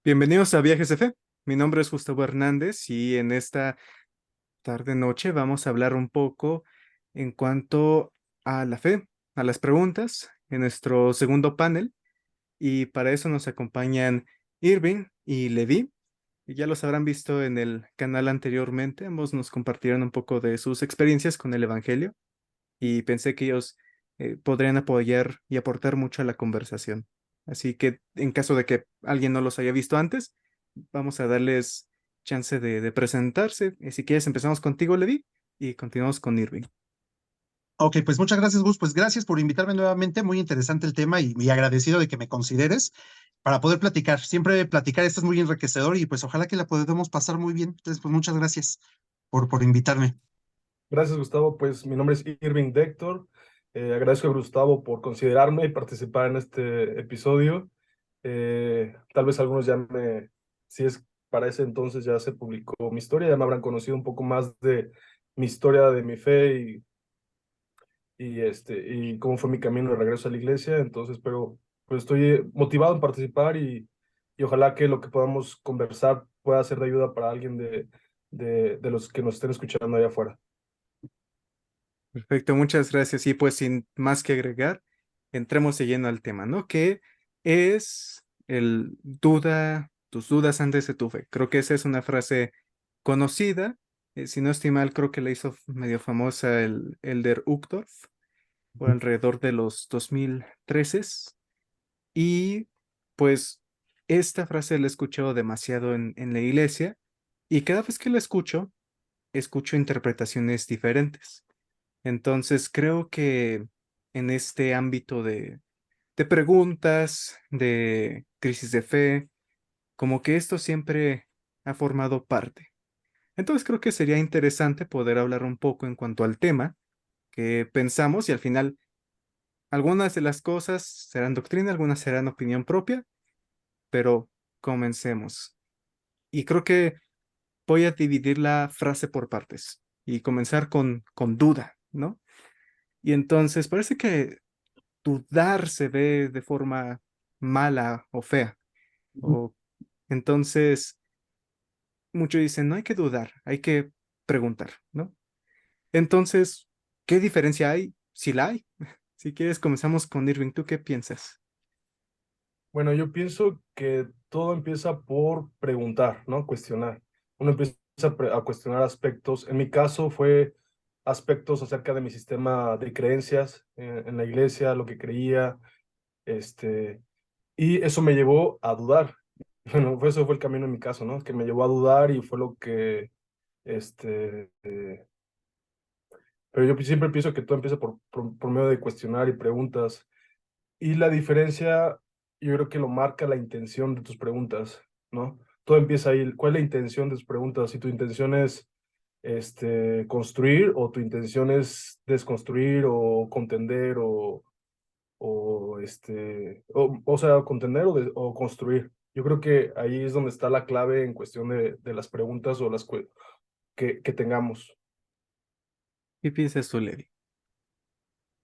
Bienvenidos a Viajes de Fe. Mi nombre es Gustavo Hernández y en esta tarde-noche vamos a hablar un poco en cuanto a la fe, a las preguntas en nuestro segundo panel. Y para eso nos acompañan Irving y Levi. Y ya los habrán visto en el canal anteriormente. Ambos nos compartieron un poco de sus experiencias con el Evangelio y pensé que ellos podrían apoyar y aportar mucho a la conversación. Así que en caso de que alguien no los haya visto antes, vamos a darles chance de presentarse. Y si quieres, empezamos contigo, Levi, y continuamos con Irving. Ok, pues muchas gracias, Gus. Pues gracias por invitarme nuevamente. Muy interesante el tema y agradecido de que me consideres para poder platicar. Siempre platicar esto es muy enriquecedor y pues ojalá que la podamos pasar muy bien. Entonces, pues muchas gracias por invitarme. Gracias, Gustavo. Pues mi nombre es Irving Dector. Agradezco a Gustavo por considerarme y participar en este episodio. Tal vez algunos si es para ese entonces ya se publicó mi historia, ya me habrán conocido un poco más de mi historia, de mi fe y cómo fue mi camino de regreso a la iglesia. Entonces, pero pues estoy motivado en participar y ojalá que lo que podamos conversar pueda ser de ayuda para alguien de los que nos estén escuchando allá afuera. Perfecto, muchas gracias. Y pues sin más que agregar, entremos de lleno al tema, ¿no? Que es el duda, tus dudas antes de tu fe. Creo que esa es una frase conocida. Si no estoy mal, creo que la hizo medio famosa el Elder Uchtdorf por alrededor de los 2013. Y pues esta frase la he escuchado demasiado en la iglesia y cada vez que la escucho, escucho interpretaciones diferentes. Entonces creo que en este ámbito de preguntas, de crisis de fe, como que esto siempre ha formado parte. Entonces creo que sería interesante poder hablar un poco en cuanto al tema que pensamos y al final algunas de las cosas serán doctrina, algunas serán opinión propia, pero comencemos. Y creo que voy a dividir la frase por partes y comenzar con duda, ¿no? Y entonces parece que dudar se ve de forma mala o fea. O entonces muchos dicen, no hay que dudar, hay que preguntar, ¿no? Entonces, ¿qué diferencia hay? Si la hay. Si quieres, comenzamos con Irving. ¿Tú qué piensas? Bueno, yo pienso que todo empieza por preguntar, ¿no? Cuestionar. Uno empieza a cuestionar aspectos. En mi caso fue aspectos acerca de mi sistema de creencias en la iglesia, lo que creía, este, y eso me llevó a dudar. Bueno, eso fue el camino en mi caso, ¿no? Que me llevó a dudar y fue lo que, este, pero yo siempre pienso que todo empieza por medio de cuestionar y preguntas. Y la diferencia, yo creo que lo marca la intención de tus preguntas, ¿no? Todo empieza ahí. ¿Cuál es la intención de tus preguntas? Si tu intención es construir o tu intención es desconstruir o contender o sea, contender o construir. Yo creo que ahí es donde está la clave en cuestión de las preguntas o que tengamos. ¿Qué piensas tú, Levi?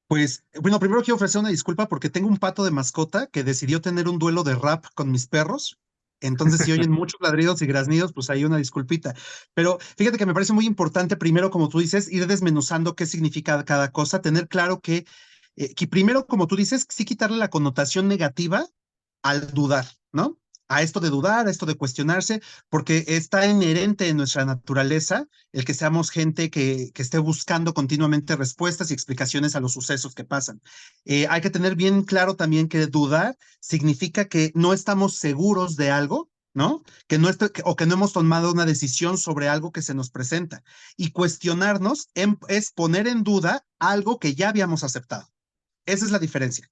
Pues bueno, primero quiero ofrecer una disculpa porque tengo un pato de mascota que decidió tener un duelo de rap con mis perros. Entonces, si oyen muchos ladridos y graznidos, pues hay una disculpita. Pero fíjate que me parece muy importante, primero, como tú dices, ir desmenuzando qué significa cada cosa, tener claro que primero, como tú dices, sí quitarle la connotación negativa al dudar, ¿no? A esto de dudar, a esto de cuestionarse, porque está inherente en nuestra naturaleza el que seamos gente que esté buscando continuamente respuestas y explicaciones a los sucesos que pasan. Hay que tener bien claro también que dudar significa que no estamos seguros de algo, ¿no? O que no hemos tomado una decisión sobre algo que se nos presenta. Y cuestionarnos es poner en duda algo que ya habíamos aceptado. Esa es la diferencia.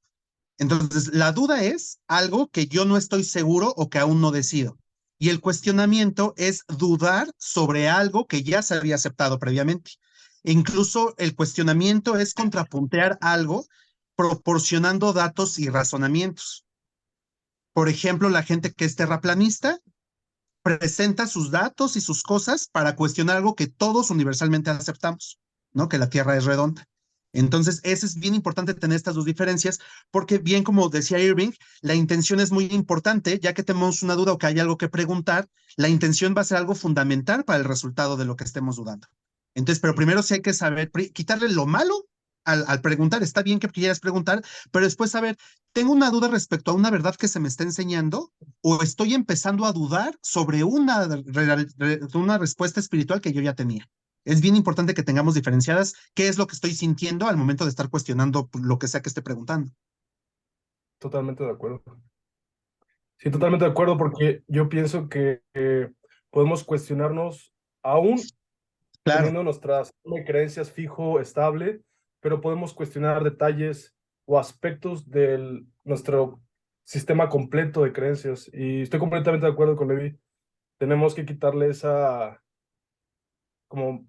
Entonces, la duda es algo que yo no estoy seguro o que aún no decido. Y el cuestionamiento es dudar sobre algo que ya se había aceptado previamente. E incluso el cuestionamiento es contrapuntear algo proporcionando datos y razonamientos. Por ejemplo, la gente que es terraplanista presenta sus datos y sus cosas para cuestionar algo que todos universalmente aceptamos, ¿no? Que la Tierra es redonda. Entonces, eso es bien importante tener estas dos diferencias, porque bien como decía Irving, la intención es muy importante, ya que tenemos una duda o que hay algo que preguntar, la intención va a ser algo fundamental para el resultado de lo que estemos dudando. Entonces, pero primero sí hay que saber quitarle lo malo al preguntar. Está bien que quieras preguntar, pero después saber, ¿tengo una duda respecto a una verdad que se me está enseñando o estoy empezando a dudar sobre una respuesta espiritual que yo ya tenía? Es bien importante que tengamos diferenciadas qué es lo que estoy sintiendo al momento de estar cuestionando lo que sea que esté preguntando. Totalmente de acuerdo. Sí, totalmente de acuerdo, porque yo pienso que podemos cuestionarnos aún Claro, teniendo nuestras creencias fijo, estable, pero podemos cuestionar detalles o aspectos de nuestro sistema completo de creencias. Y estoy completamente de acuerdo con Levi. Tenemos que quitarle esa, como,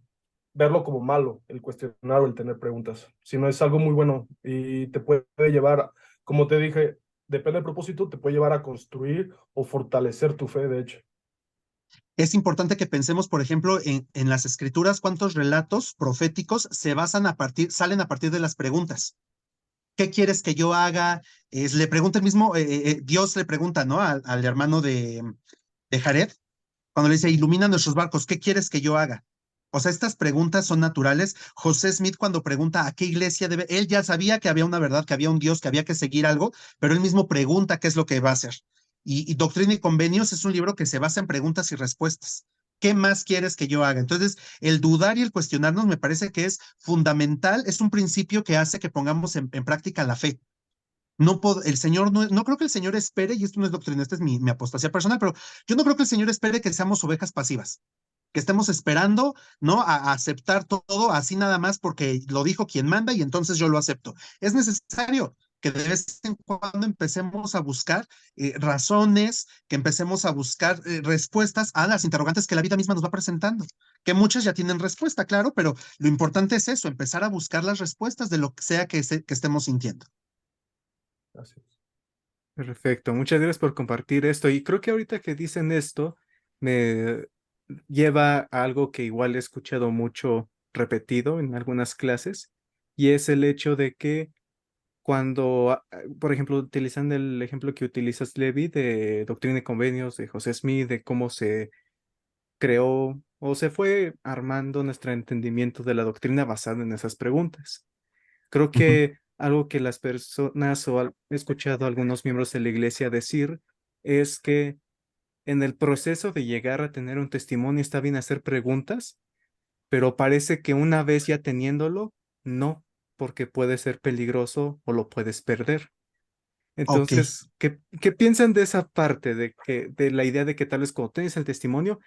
verlo como malo, el cuestionar o el tener preguntas. Si no es algo muy bueno y te puede llevar, como te dije, depende del propósito, te puede llevar a construir o fortalecer tu fe, de hecho. es importante que pensemos, por ejemplo, en las escrituras, cuántos relatos proféticos se basan salen a partir de las preguntas. ¿Qué quieres que yo haga? Le pregunta el mismo, Dios le pregunta, ¿no? Al hermano de Jared, cuando le dice, ilumina nuestros barcos, ¿qué quieres que yo haga? O sea, estas preguntas son naturales. José Smith cuando pregunta a qué iglesia debe, él ya sabía que había una verdad, que había un Dios, que había que seguir algo, pero él mismo pregunta qué es lo que va a hacer. Y Doctrina y Convenios es un libro que se basa en preguntas y respuestas. ¿Qué más quieres que yo haga? Entonces, el dudar y el cuestionarnos me parece que es fundamental, es un principio que hace que pongamos en práctica la fe. El Señor no creo que el Señor espere, y esto no es doctrina, esta es mi apostasía personal, pero yo no creo que el Señor espere que seamos ovejas pasivas, que estemos esperando, ¿no? A aceptar todo así nada más porque lo dijo quien manda y entonces yo lo acepto. Es necesario que de vez en cuando empecemos a buscar razones, que empecemos a buscar respuestas a las interrogantes que la vida misma nos va presentando, que muchas ya tienen respuesta, claro, pero lo importante es eso, empezar a buscar las respuestas de lo que sea que estemos sintiendo. Así es. Perfecto, muchas gracias por compartir esto. Y creo que ahorita que dicen esto, me lleva a algo que igual he escuchado mucho repetido en algunas clases, y es el hecho de que cuando, por ejemplo, utilizando el ejemplo que utilizas, Levi, de Doctrina y Convenios, de José Smith, de cómo se creó o se fue armando nuestro entendimiento de la doctrina basado en esas preguntas. Creo Ujú. que algo que las personas he escuchado a algunos miembros de la iglesia decir es que en el proceso de llegar a tener un testimonio está bien hacer preguntas, pero parece que una vez ya teniéndolo, no, porque puede ser peligroso o lo puedes perder. Ok. Entonces, ¿qué piensan de esa parte de la idea de que tal vez cuando tienes el testimonio,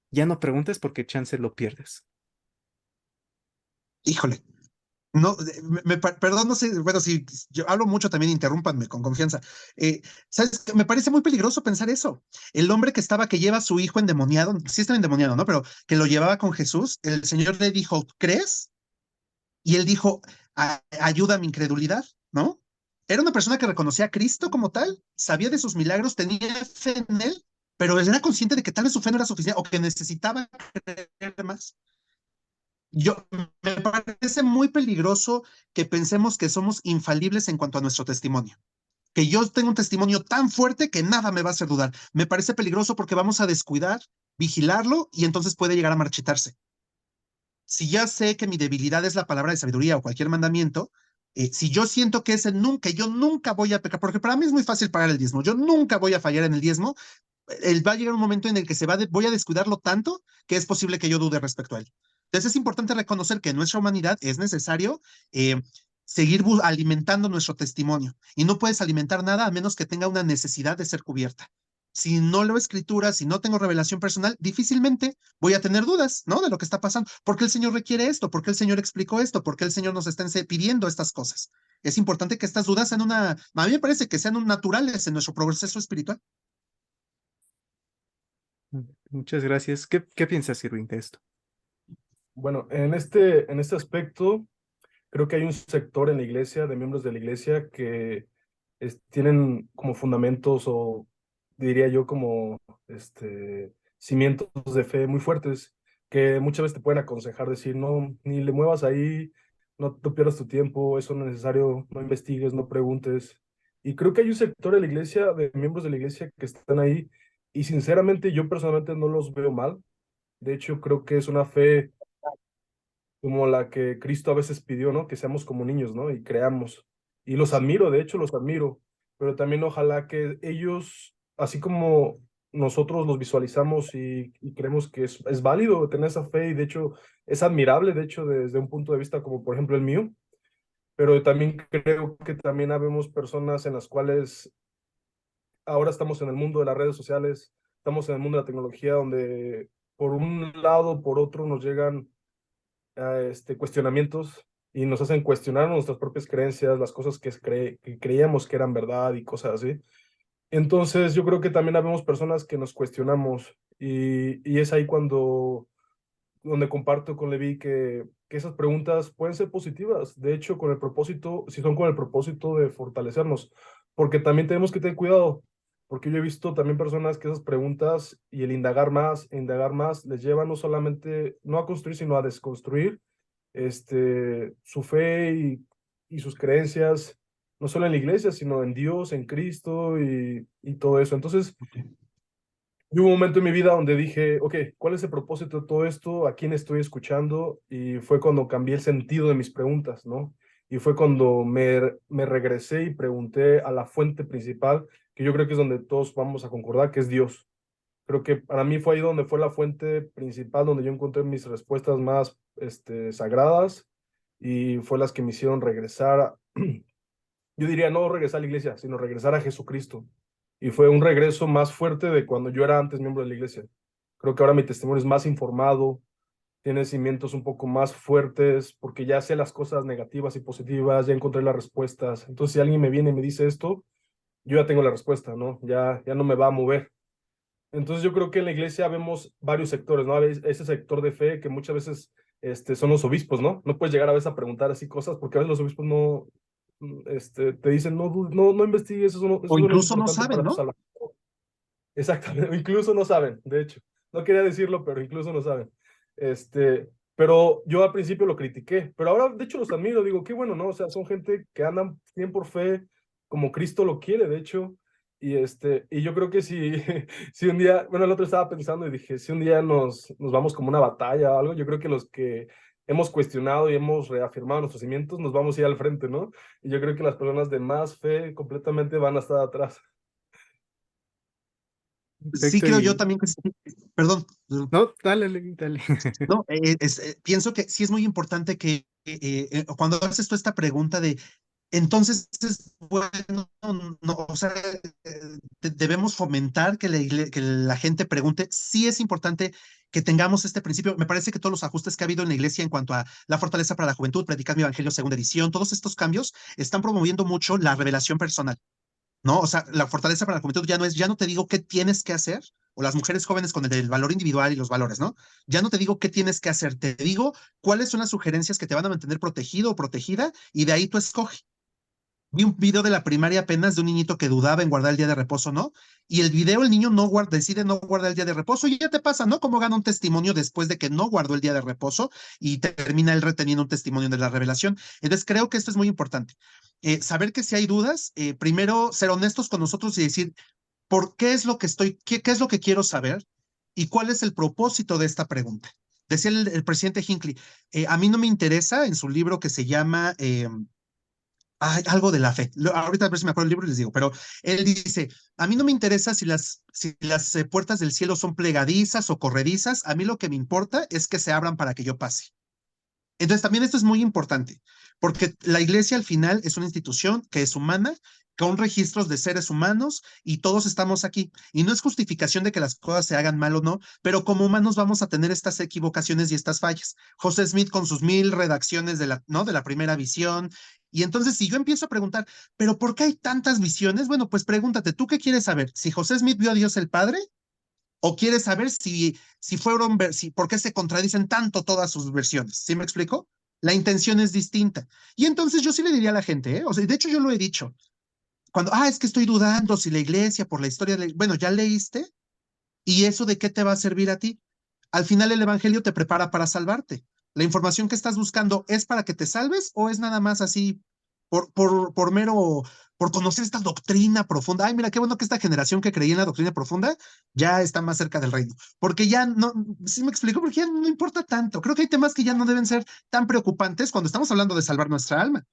ya no preguntes porque chance lo pierdes? Híjole. No, perdón, no sé, bueno, si yo hablo mucho también, interrúmpanme con confianza. ¿Sabes qué? Me parece muy peligroso pensar eso. El hombre que lleva a su hijo endemoniado, sí está endemoniado, ¿no? Pero que lo llevaba con Jesús, el Señor le dijo, ¿crees? Y él dijo, ayuda a mi incredulidad, ¿no? Era una persona que reconocía a Cristo como tal, sabía de sus milagros, tenía fe en él, pero él era consciente de que tal vez su fe no era suficiente o que necesitaba creer más. Me parece muy peligroso que pensemos que somos infalibles en cuanto a nuestro testimonio. Que yo tengo un testimonio tan fuerte que nada me va a hacer dudar. Me parece peligroso porque vamos a descuidar, vigilarlo y entonces puede llegar a marchitarse. Si ya sé que mi debilidad es la palabra de sabiduría o cualquier mandamiento, si yo siento que yo nunca voy a pecar, porque para mí es muy fácil pagar el diezmo, yo nunca voy a fallar en el diezmo, va a llegar un momento en el que voy a descuidarlo tanto que es posible que yo dude respecto a él. Entonces es importante reconocer que en nuestra humanidad es necesario seguir alimentando nuestro testimonio y no puedes alimentar nada a menos que tenga una necesidad de ser cubierta. Si no leo escritura, si no tengo revelación personal, difícilmente voy a tener dudas, ¿no? De lo que está pasando. ¿Por qué el Señor requiere esto? ¿Por qué el Señor explicó esto? ¿Por qué el Señor nos está pidiendo estas cosas? Es importante que estas dudas a mí me parece que sean naturales en nuestro proceso espiritual. Muchas gracias. ¿Qué piensas, Irving, de esto? Bueno, en este aspecto, creo que hay un sector en la iglesia, de miembros de la iglesia, que tienen como fundamentos o diría yo como cimientos de fe muy fuertes, que muchas veces te pueden aconsejar decir, no, ni le muevas ahí, no pierdas tu tiempo, eso no es necesario, no investigues, no preguntes. Y creo que hay un sector de la iglesia, de miembros de la iglesia que están ahí, y sinceramente yo personalmente no los veo mal. De hecho, creo que es una fe como la que Cristo a veces pidió, ¿no? Que seamos como niños, ¿no? Y creamos. Y los admiro, de hecho los admiro, pero también ojalá que ellos, así como nosotros los visualizamos y creemos que es válido tener esa fe y de hecho es admirable, de hecho desde un punto de vista como por ejemplo el mío, pero también creo que también habemos personas en las cuales ahora estamos en el mundo de las redes sociales, estamos en el mundo de la tecnología donde por un lado, por otro nos llegan cuestionamientos y nos hacen cuestionar nuestras propias creencias, las cosas que creíamos que eran verdad y cosas así. Entonces, yo creo que también habemos personas que nos cuestionamos y es ahí donde comparto con Levi que esas preguntas pueden ser positivas, de hecho, con el propósito, si son con el propósito de fortalecernos, porque también tenemos que tener cuidado, porque yo he visto también personas que esas preguntas y el indagar más, les lleva no solamente, no a construir, sino a desconstruir su fe y sus creencias, no solo en la iglesia, sino en Dios, en Cristo y todo eso. Entonces, y hubo un momento en mi vida donde dije, ok, ¿cuál es el propósito de todo esto? ¿A quién estoy escuchando? Y fue cuando cambié el sentido de mis preguntas, ¿no? Y fue cuando me regresé y pregunté a la fuente principal, que yo creo que es donde todos vamos a concordar, que es Dios. Creo que para mí fue ahí donde fue la fuente principal, donde yo encontré mis respuestas más sagradas y fue las que me hicieron regresar, yo diría no regresar a la iglesia, sino regresar a Jesucristo. Y fue un regreso más fuerte de cuando yo era antes miembro de la iglesia. Creo que ahora mi testimonio es más informado, tiene cimientos un poco más fuertes, porque ya sé las cosas negativas y positivas, ya encontré las respuestas. Entonces, si alguien me viene y me dice esto, yo ya tengo la respuesta, ¿no? Ya no me va a mover. Entonces yo creo que en la iglesia vemos varios sectores, ¿no? Ese sector de fe que muchas veces son los obispos, ¿no? No puedes llegar a veces a preguntar así cosas porque a veces los obispos no, te dicen, no investigues, O eso no es incluso no importante saben, para tu ¿no? salvación. Exactamente, incluso no saben, de hecho. No quería decirlo, pero incluso no saben. Pero yo al principio lo critiqué, pero ahora de hecho los admiro, digo, qué bueno, ¿no? O sea, son gente que andan bien por fe, como Cristo lo quiere, de hecho. Y yo creo que si, si un día, bueno, el otro estaba pensando y dije, si un día nos vamos como una batalla o algo, yo creo que los que hemos cuestionado y hemos reafirmado nuestros cimientos, nos vamos a ir al frente, ¿no? Y yo creo que las personas de más fe completamente van a estar atrás. Sí Perfecto, creo yo y también que sí. Perdón, no, dale, Levi, dale. no, pienso que sí es muy importante que cuando haces tú esta pregunta de, entonces es bueno, no, o sea, debemos fomentar que que la gente pregunte, sí es importante que tengamos este principio. Me parece que todos los ajustes que ha habido en la iglesia en cuanto a la fortaleza para la juventud, predicar mi evangelio segunda edición, todos estos cambios están promoviendo mucho la revelación personal. ¿No? O sea, la fortaleza para la juventud ya no es, ya no te digo qué tienes que hacer, o las mujeres jóvenes con el valor individual y los valores, ¿no? Ya no te digo qué tienes que hacer, te digo cuáles son las sugerencias que te van a mantener protegido o protegida, y de ahí tú escoge. Vi un video de la primaria apenas de un niñito que dudaba en guardar el día de reposo, ¿no? Y el video, el niño no guarda, decide no guardar el día de reposo y ya te pasa, ¿no? Cómo gana un testimonio después de que no guardó el día de reposo y termina él reteniendo un testimonio de la revelación. Entonces creo que esto es muy importante. Saber que si hay dudas, primero ser honestos con nosotros y decir, ¿por qué es lo que qué es lo que quiero saber y cuál es el propósito de esta pregunta? Decía el presidente Hinckley, a mí no me interesa en su libro que se llama algo de la fe. Ahorita a ver si me acuerdo el libro y les digo, pero él dice, a mí no me interesa si las puertas del cielo son plegadizas o corredizas, a mí lo que me importa es que se abran para que yo pase. Entonces también esto es muy importante, porque la iglesia al final es una institución que es humana, con registros de seres humanos y todos estamos aquí. Y no es justificación de que las cosas se hagan mal o no, pero como humanos vamos a tener estas equivocaciones y estas fallas. José Smith con sus 1000 redacciones ¿no? de la primera visión. Y entonces si yo empiezo a preguntar, ¿pero por qué hay tantas visiones? Bueno, pues pregúntate, ¿tú qué quieres saber? ¿Si José Smith vio a Dios el Padre? ¿O quieres saber si fueron, por qué se contradicen tanto todas sus versiones? ¿Sí me explico? La intención es distinta. Y entonces yo sí le diría a la gente, ¿eh? O sea, de hecho yo lo he dicho, cuando, es que estoy dudando si la iglesia, por la historia, bueno, ya leíste, ¿y eso de qué te va a servir a ti? Al final el evangelio te prepara para salvarte. ¿La información que estás buscando es para que te salves o es nada más así por mero, por conocer esta doctrina profunda? Ay, mira, qué bueno que esta generación que creía en la doctrina profunda ya está más cerca del reino. Porque ya no, sí me explico, porque ya no importa tanto. Creo que hay temas que ya no deben ser tan preocupantes cuando estamos hablando de salvar nuestra alma.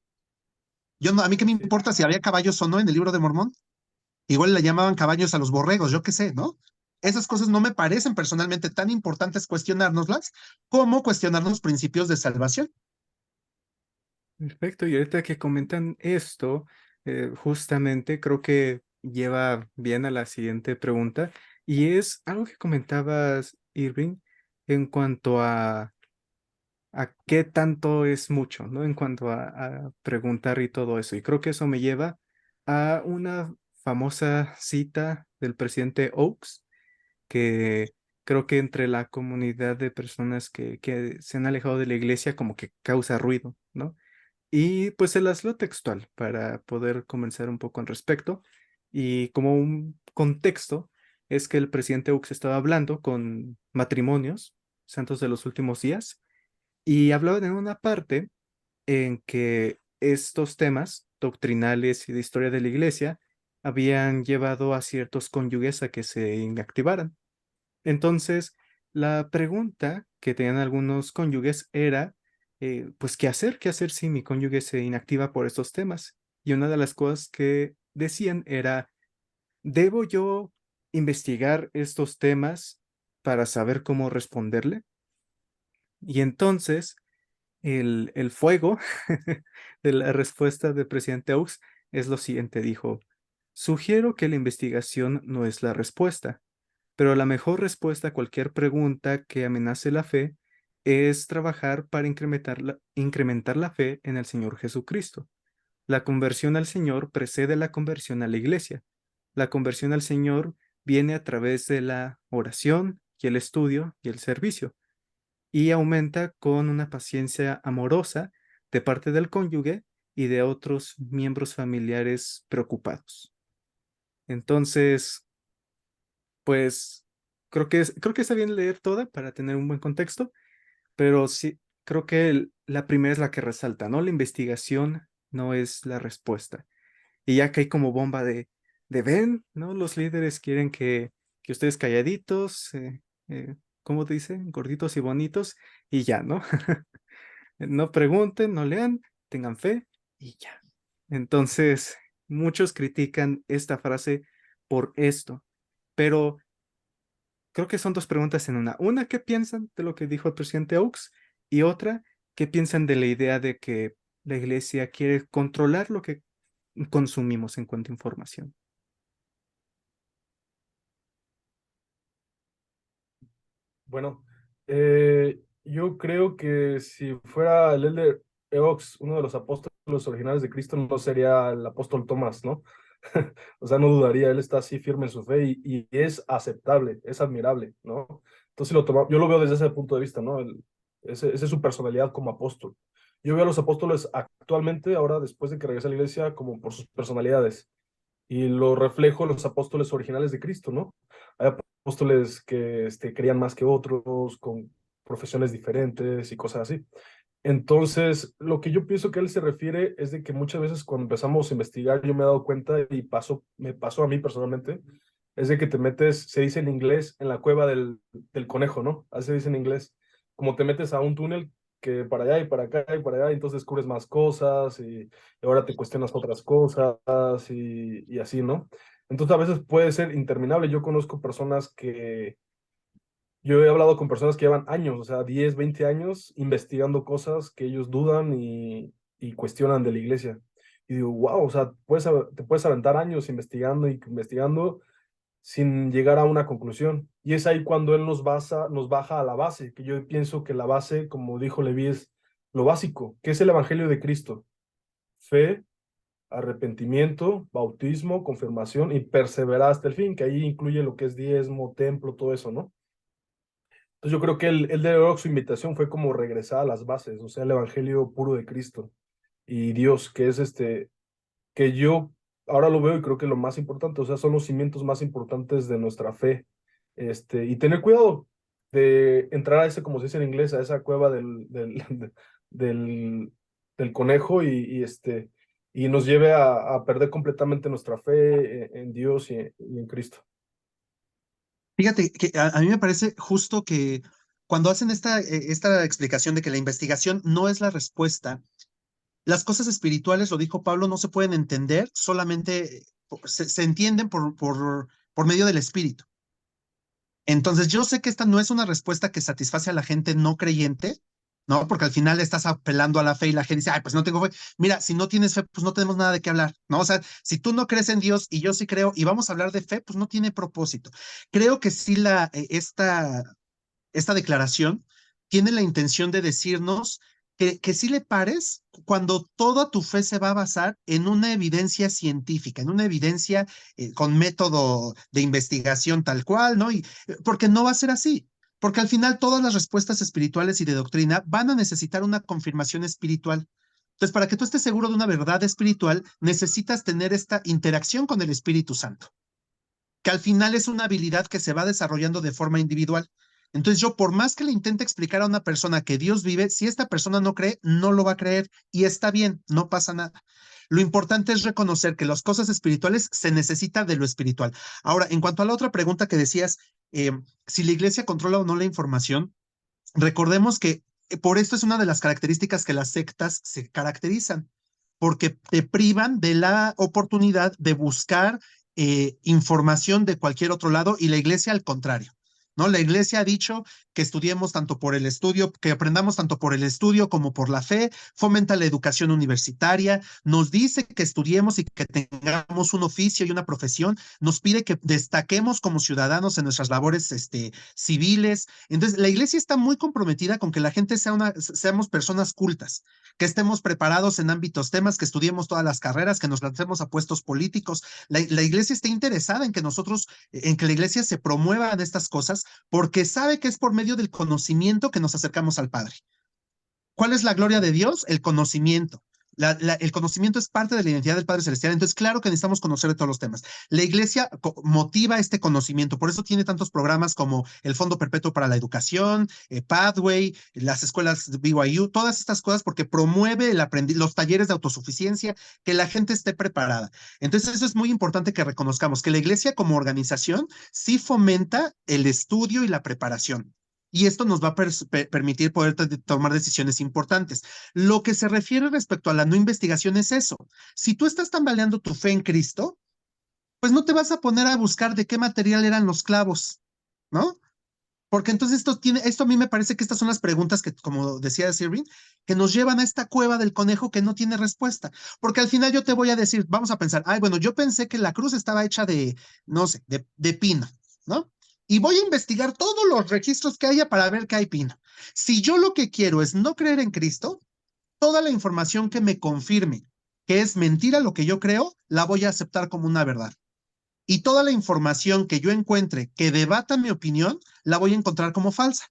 Yo no, a mí qué me Sí. importa si había caballos o no en el libro de Mormón. Igual le llamaban caballos a los borregos, yo qué sé, ¿no? Esas cosas no me parecen personalmente tan importantes cuestionárnoslas como cuestionar los principios de salvación. Perfecto, y ahorita que comentan esto, justamente creo que lleva bien a la siguiente pregunta, y es algo que comentabas, Irving, en cuanto a qué tanto es mucho, ¿no? En cuanto a preguntar y todo eso. Y creo que eso me lleva a una famosa cita del presidente Oaks, que creo que entre la comunidad de personas que se han alejado de la iglesia como que causa ruido, ¿no? Y pues se las leo textual para poder comenzar un poco al respecto. Y como un contexto, es que el presidente Oaks estaba hablando con matrimonios, santos de los últimos días, y hablaban en una parte en que estos temas doctrinales y de historia de la iglesia habían llevado a ciertos cónyuges a que se inactivaran. Entonces, la pregunta que tenían algunos cónyuges era, pues, ¿qué hacer? ¿Qué hacer si mi cónyuge se inactiva por estos temas? Y una de las cosas que decían era, ¿debo yo investigar estos temas para saber cómo responderle? Y entonces, el fuego de la respuesta del presidente Oaks es lo siguiente, dijo, sugiero que la investigación no es la respuesta, pero la mejor respuesta a cualquier pregunta que amenace la fe es trabajar para incrementar la fe en el Señor Jesucristo. La conversión al Señor precede la conversión a la iglesia. La conversión al Señor viene a través de la oración y el estudio y el servicio y aumenta con una paciencia amorosa de parte del cónyuge y de otros miembros familiares preocupados. Entonces, pues creo que está bien leer toda para tener un buen contexto, pero sí, creo que la primera es la que resalta, ¿no? La investigación no es la respuesta. Y ya que hay como bomba de ven, ¿no? Los líderes quieren que ustedes calladitos, ¿cómo te dicen? Gorditos y bonitos, y ya, ¿no? No pregunten, no lean, tengan fe y ya. Entonces, muchos critican esta frase por esto, pero creo que son dos preguntas en una. Una, ¿qué piensan de lo que dijo el presidente Oaks? Y otra, ¿qué piensan de la idea de que la iglesia quiere controlar lo que consumimos en cuanto a información? Bueno, yo creo que si fuera el Elder Eox, uno de los apóstoles originales de Cristo, no sería el apóstol Tomás, ¿no? O sea, no dudaría, él está así firme en su fe y es aceptable, es admirable, ¿no? Entonces yo lo veo desde ese punto de vista, ¿no? Esa es su personalidad como apóstol. Yo veo a los apóstoles actualmente, ahora después de que regrese a la iglesia, como por sus personalidades y lo reflejo en los apóstoles originales de Cristo, ¿no? Hay apóstoles que creían más que otros, con profesiones diferentes y cosas así. Entonces, lo que yo pienso que él se refiere es de que muchas veces cuando empezamos a investigar, yo me he dado cuenta y me pasó a mí personalmente, es de que te metes, se dice en inglés, en la cueva del conejo, ¿no? Así se dice en inglés. Como te metes a un túnel que para allá y para acá y para allá, y entonces descubres más cosas y ahora te cuestionas otras cosas y así, ¿no? Entonces a veces puede ser interminable. Yo conozco personas que yo he hablado con personas que llevan años, o sea, 10, 20 años investigando cosas que ellos dudan y cuestionan de la iglesia. Y digo, wow, o sea, te puedes aventar años investigando y investigando sin llegar a una conclusión. Y es ahí cuando él nos baja a la base, que yo pienso que la base, como dijo Leví, es lo básico, que es el Evangelio de Cristo. Fe, arrepentimiento, bautismo, confirmación y perseverar hasta el fin, que ahí incluye lo que es diezmo, templo, todo eso, ¿no? Entonces yo creo que el de Oro, su invitación fue como regresar a las bases, o sea, el evangelio puro de Cristo y Dios, que es que yo ahora lo veo y creo que lo más importante, o sea, son los cimientos más importantes de nuestra fe, y tener cuidado. de entrar a ese, como se dice en inglés, a esa cueva del, del conejo y nos lleve a perder completamente nuestra fe en Dios y en Cristo. Fíjate que a mí me parece justo que cuando hacen esta explicación de que la investigación no es la respuesta, las cosas espirituales, lo dijo Pablo, no se pueden entender, solamente se entienden por medio del espíritu. Entonces, yo sé que esta no es una respuesta que satisface a la gente no creyente, ¿no? Porque al final estás apelando a la fe y la gente dice, ay, pues no tengo fe. Mira, si no tienes fe, pues no tenemos nada de qué hablar, ¿no? O sea, si tú no crees en Dios y yo sí creo y vamos a hablar de fe, pues no tiene propósito. Creo que sí esta declaración tiene la intención de decirnos que sí le pares cuando toda tu fe se va a basar en una evidencia científica, en una evidencia con método de investigación tal cual, ¿no? Porque no va a ser así. Porque al final todas las respuestas espirituales y de doctrina van a necesitar una confirmación espiritual. Entonces, para que tú estés seguro de una verdad espiritual, necesitas tener esta interacción con el Espíritu Santo, que al final es una habilidad que se va desarrollando de forma individual. Entonces yo, por más que le intente explicar a una persona que Dios vive, si esta persona no cree, no lo va a creer y está bien, no pasa nada. Lo importante es reconocer que las cosas espirituales se necesita de lo espiritual. Ahora, en cuanto a la otra pregunta que decías, si la iglesia controla o no la información, recordemos que por esto es una de las características que las sectas se caracterizan, porque te privan de la oportunidad de buscar información de cualquier otro lado y la iglesia al contrario. ¿No? La iglesia ha dicho que estudiemos tanto por el estudio, que aprendamos tanto por el estudio como por la fe, fomenta la educación universitaria, nos dice que estudiemos y que tengamos un oficio y una profesión, nos pide que destaquemos como ciudadanos en nuestras labores civiles. Entonces, la iglesia está muy comprometida con que la gente seamos personas cultas, que estemos preparados en ámbitos temas, que estudiemos todas las carreras, que nos lancemos a puestos políticos. La iglesia está interesada en que nosotros, en que la iglesia se promueva en estas cosas, porque sabe que es por medio del conocimiento que nos acercamos al Padre. ¿Cuál es la gloria de Dios? El conocimiento. El conocimiento es parte de la identidad del Padre Celestial, entonces claro que necesitamos conocer de todos los temas. La iglesia motiva este conocimiento, por eso tiene tantos programas como el Fondo Perpetuo para la Educación, Pathway, las escuelas BYU, todas estas cosas porque promueve los talleres de autosuficiencia, que la gente esté preparada. Entonces eso es muy importante que reconozcamos que la iglesia como organización sí fomenta el estudio y la preparación. Y esto nos va a permitir poder tomar decisiones importantes. Lo que se refiere respecto a la no investigación es eso. Si tú estás tambaleando tu fe en Cristo, pues no te vas a poner a buscar de qué material eran los clavos, ¿no? Porque entonces esto a mí me parece que estas son las preguntas que, como decía Irving, que nos llevan a esta cueva del conejo que no tiene respuesta. Porque al final yo te voy a decir, vamos a pensar, ay, bueno, yo pensé que la cruz estaba hecha de, no sé, de pino, ¿no? Y voy a investigar todos los registros que haya para ver que hay pino. Si yo lo que quiero es no creer en Cristo, toda la información que me confirme que es mentira lo que yo creo, la voy a aceptar como una verdad. Y toda la información que yo encuentre que debata mi opinión, la voy a encontrar como falsa.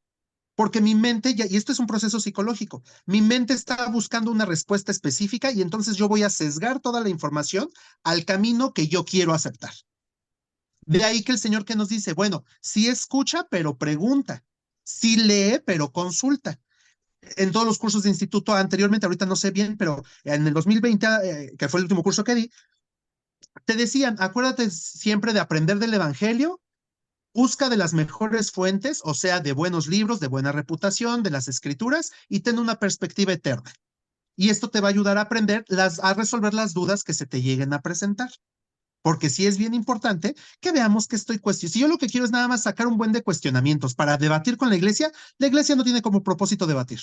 Porque mi mente, y esto es un proceso psicológico, mi mente está buscando una respuesta específica y entonces yo voy a sesgar toda la información al camino que yo quiero aceptar. De ahí que el Señor que nos dice, bueno, sí escucha, pero pregunta, sí lee, pero consulta. En todos los cursos de instituto anteriormente, ahorita no sé bien, pero en el 2020, que fue el último curso que di, te decían, acuérdate siempre de aprender del Evangelio, busca de las mejores fuentes, o sea, de buenos libros, de buena reputación, de las escrituras, y ten una perspectiva eterna. Y esto te va a ayudar a aprender, a resolver las dudas que se te lleguen a presentar. Porque sí es bien importante que veamos que estoy cuestionando. Si yo lo que quiero es nada más sacar un buen de cuestionamientos para debatir con la iglesia no tiene como propósito debatir.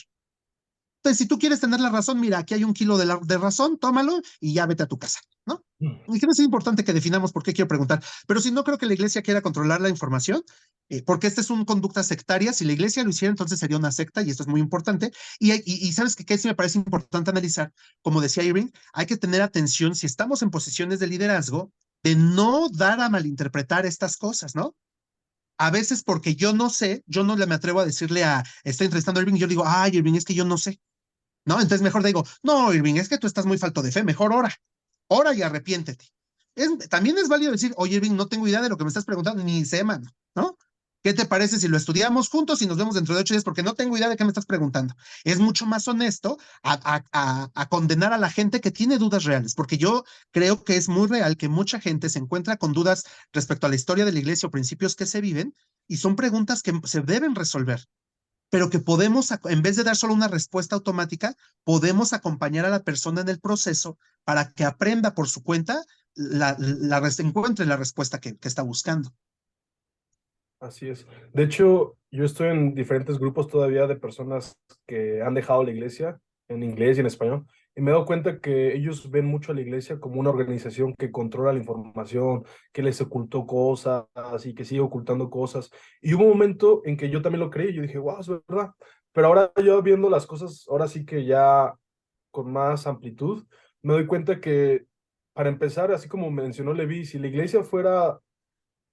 Entonces, si tú quieres tener la razón, mira, aquí hay 1 kilo de razón, tómalo y ya vete a tu casa, ¿no? Y creo que es importante que definamos por qué quiero preguntar. Pero si no creo que la iglesia quiera controlar la información, porque esta es una conducta sectaria, si la iglesia lo hiciera, entonces sería una secta, y esto es muy importante. Y sabes que sí me parece importante analizar, como decía Irving, hay que tener atención si estamos en posiciones de liderazgo, de no dar a malinterpretar estas cosas, ¿no? A veces porque yo no sé, yo no me atrevo a decirle estoy entrevistando a Irving, y yo digo, ay, Irving, es que yo no sé. ¿No? Entonces mejor digo, no, Irving, es que tú estás muy falto de fe, mejor ora y arrepiéntete. También es válido decir, oye, Irving, no tengo idea de lo que me estás preguntando, ni sé, mano, ¿no? ¿Qué te parece si lo estudiamos juntos y nos vemos dentro de 8 días? Porque no tengo idea de qué me estás preguntando. Es mucho más honesto a condenar a la gente que tiene dudas reales, porque yo creo que es muy real que mucha gente se encuentra con dudas respecto a la historia de la iglesia o principios que se viven, y son preguntas que se deben resolver, pero que podemos, en vez de dar solo una respuesta automática, podemos acompañar a la persona en el proceso para que aprenda por su cuenta, encuentre la respuesta que está buscando. Así es. De hecho, yo estoy en diferentes grupos todavía de personas que han dejado la iglesia en inglés y en español, y me he dado cuenta que ellos ven mucho a la iglesia como una organización que controla la información, que les ocultó cosas y que sigue ocultando cosas. Y hubo un momento en que yo también lo creí, yo dije, wow, es verdad. Pero ahora yo viendo las cosas, ahora sí que ya con más amplitud, me doy cuenta que, para empezar, así como mencionó Levi, si la iglesia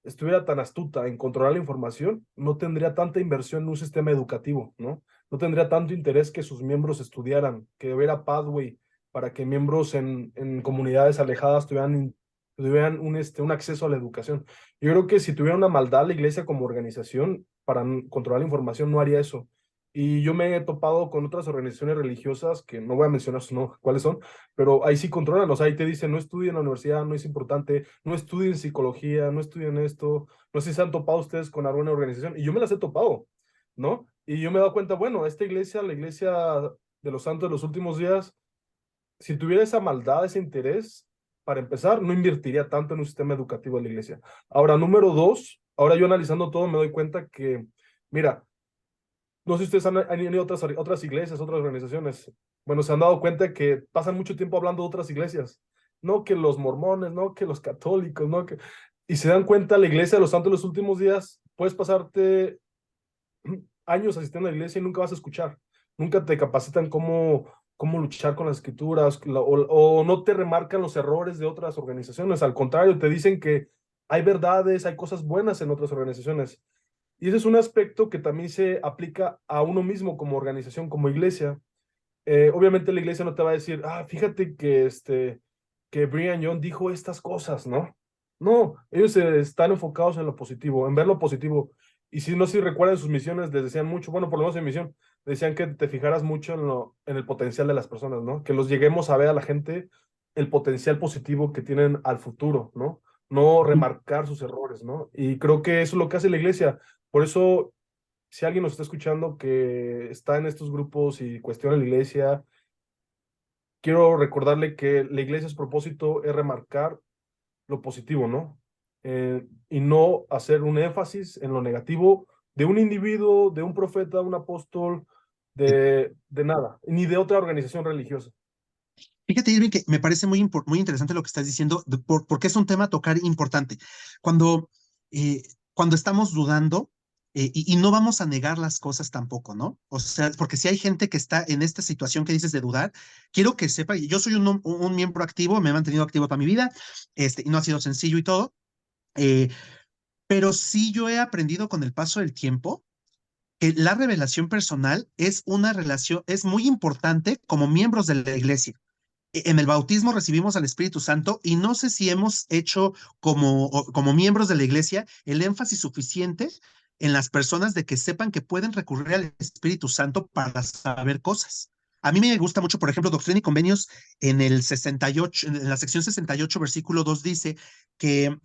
estuviera tan astuta en controlar la información, no tendría tanta inversión en un sistema educativo, ¿no? No tendría tanto interés que sus miembros estudiaran, que hubiera pathway para que miembros en comunidades alejadas tuvieran un acceso a la educación. Yo creo que si tuviera una maldad la iglesia como organización para controlar la información, no haría eso. Y yo me he topado con otras organizaciones religiosas, que no voy a mencionar cuáles son, pero ahí sí controlan, o sea, ahí te dicen, no estudien en la universidad, no es importante, no estudien psicología, no estudien esto, no sé si se han topado ustedes con alguna organización, y yo me las he topado, ¿no? Y yo me he dado cuenta, bueno, esta iglesia, la iglesia de los santos de los últimos días, si tuviera esa maldad, ese interés, para empezar, no invertiría tanto en un sistema educativo de la iglesia. Ahora, número dos, ahora yo analizando todo me doy cuenta que, mira, no sé si ustedes han ido a otras iglesias, otras organizaciones. Bueno, se han dado cuenta que pasan mucho tiempo hablando de otras iglesias. No que los mormones, no que los católicos, no que... Y se dan cuenta, la iglesia de los santos de los últimos días, puedes pasarte años asistiendo a la iglesia y nunca vas a escuchar. Nunca te capacitan cómo luchar con las escrituras, o no te remarcan los errores de otras organizaciones. Al contrario, te dicen que hay verdades, hay cosas buenas en otras organizaciones. Y ese es un aspecto que también se aplica a uno mismo como organización, como iglesia. Obviamente la iglesia no te va a decir, fíjate que Brian Young dijo estas cosas, ¿no? No, ellos están enfocados en lo positivo, en ver lo positivo. Y si no, si recuerdan sus misiones, les decían mucho, bueno, por lo menos en misión, decían que te fijaras mucho en el potencial de las personas, ¿no? Que los lleguemos a ver a la gente el potencial positivo que tienen al futuro, ¿no? No remarcar sus errores, ¿no? Y creo que eso es lo que hace la iglesia. Por eso, si alguien nos está escuchando que está en estos grupos y cuestiona la iglesia, quiero recordarle que la iglesia, su propósito es remarcar lo positivo, ¿no? Y no hacer un énfasis en lo negativo de un individuo, de un profeta, un apóstol, de nada, ni de otra organización religiosa. Fíjate, Irving, que me parece muy interesante lo que estás diciendo, porque es un tema a tocar importante. Cuando, cuando estamos dudando, y no vamos a negar las cosas tampoco, ¿no? O sea, porque si hay gente que está en esta situación que dices de dudar, quiero que sepa, yo soy un miembro activo, me he mantenido activo toda mi vida, y no ha sido sencillo y todo, eh, pero sí yo he aprendido con el paso del tiempo que la revelación personal es una relación, es muy importante como miembros de la iglesia. En el bautismo recibimos al Espíritu Santo y no sé si hemos hecho como miembros de la iglesia el énfasis suficiente en las personas de que sepan que pueden recurrir al Espíritu Santo para saber cosas. A mí me gusta mucho, por ejemplo, Doctrina y Convenios en el 68, en la sección 68, versículo 2 dice que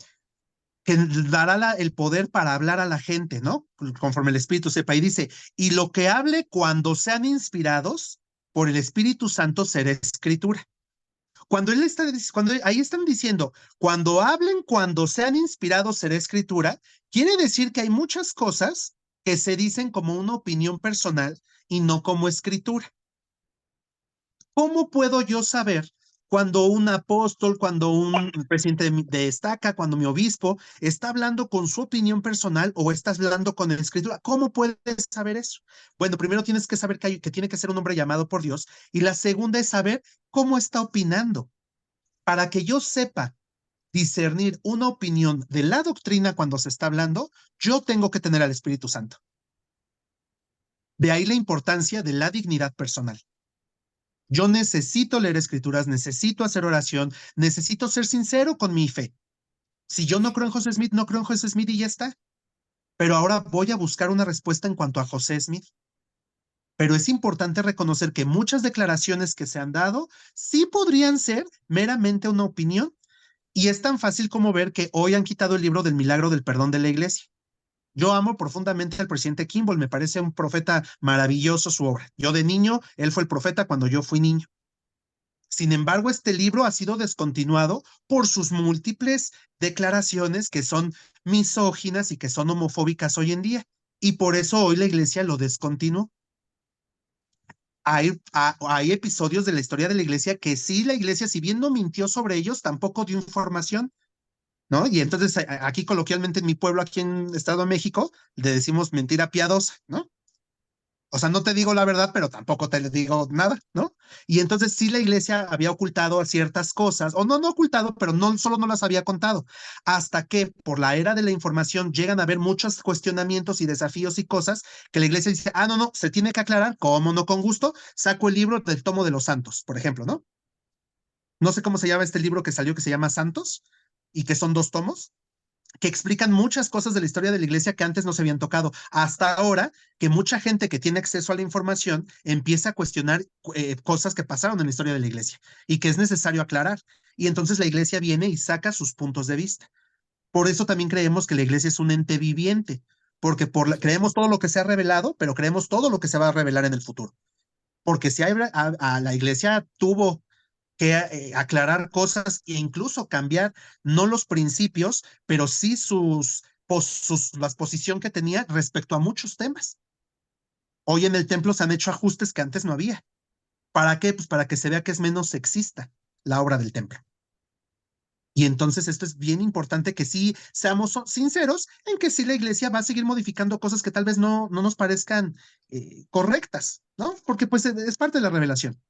dará el poder para hablar a la gente, ¿no? Conforme el Espíritu sepa. Y dice, y lo que hable cuando sean inspirados por el Espíritu Santo será escritura. Cuando ahí están diciendo, cuando hablen, cuando sean inspirados será escritura, quiere decir que hay muchas cosas que se dicen como una opinión personal y no como escritura. ¿Cómo puedo yo saber cuando un apóstol, cuando un presidente de estaca, cuando mi obispo está hablando con su opinión personal o está hablando con la escritura? ¿Cómo puedes saber eso? Bueno, primero tienes que saber que tiene que ser un hombre llamado por Dios, y la segunda es saber cómo está opinando. Para que yo sepa discernir una opinión de la doctrina cuando se está hablando, yo tengo que tener al Espíritu Santo. De ahí la importancia de la dignidad personal. Yo necesito leer escrituras, necesito hacer oración, necesito ser sincero con mi fe. Si yo no creo en José Smith, no creo en José Smith y ya está. pero ahora voy a buscar una respuesta en cuanto a José Smith. Pero es importante reconocer que muchas declaraciones que se han dado sí podrían ser meramente una opinión, y es tan fácil como ver que hoy han quitado el libro del milagro del perdón de la iglesia. Yo amo profundamente al presidente Kimball, me parece un profeta maravilloso su obra. Yo de niño, él fue el profeta cuando yo fui niño. Sin embargo, este libro ha sido descontinuado por sus múltiples declaraciones que son misóginas y que son homofóbicas hoy en día. Y por eso hoy la iglesia lo descontinuó. Hay episodios de la historia de la iglesia que sí, la iglesia, si bien no mintió sobre ellos, tampoco dio información, ¿no? Y entonces aquí coloquialmente en mi pueblo, aquí en Estado de México, le decimos mentira piadosa, ¿no? O sea, no te digo la verdad, pero tampoco te digo nada, ¿no? Y entonces sí la iglesia había ocultado ciertas cosas, o no ocultado, pero no solo no las había contado, hasta que por la era de la información llegan a haber muchos cuestionamientos y desafíos y cosas que la iglesia dice, no, se tiene que aclarar, cómo no, con gusto, saco el libro del tomo de los santos, por ejemplo, ¿no? No sé cómo se llama este libro que salió, que se llama Santos, y que son 2 tomos que explican muchas cosas de la historia de la iglesia que antes no se habían tocado. Hasta ahora que mucha gente que tiene acceso a la información empieza a cuestionar cosas que pasaron en la historia de la iglesia y que es necesario aclarar. Y entonces la iglesia viene y saca sus puntos de vista. Por eso también creemos que la iglesia es un ente viviente, porque creemos todo lo que se ha revelado, pero creemos todo lo que se va a revelar en el futuro. Porque si la iglesia tuvo que aclarar cosas e incluso cambiar no los principios, pero sí la posición que tenía respecto a muchos temas. Hoy en el templo se han hecho ajustes que antes no había. ¿Para qué? Pues para que se vea que es menos sexista la obra del templo. Y entonces esto es bien importante que sí seamos sinceros en que sí la iglesia va a seguir modificando cosas que tal vez no nos parezcan correctas, ¿no? Porque pues es parte de la revelación.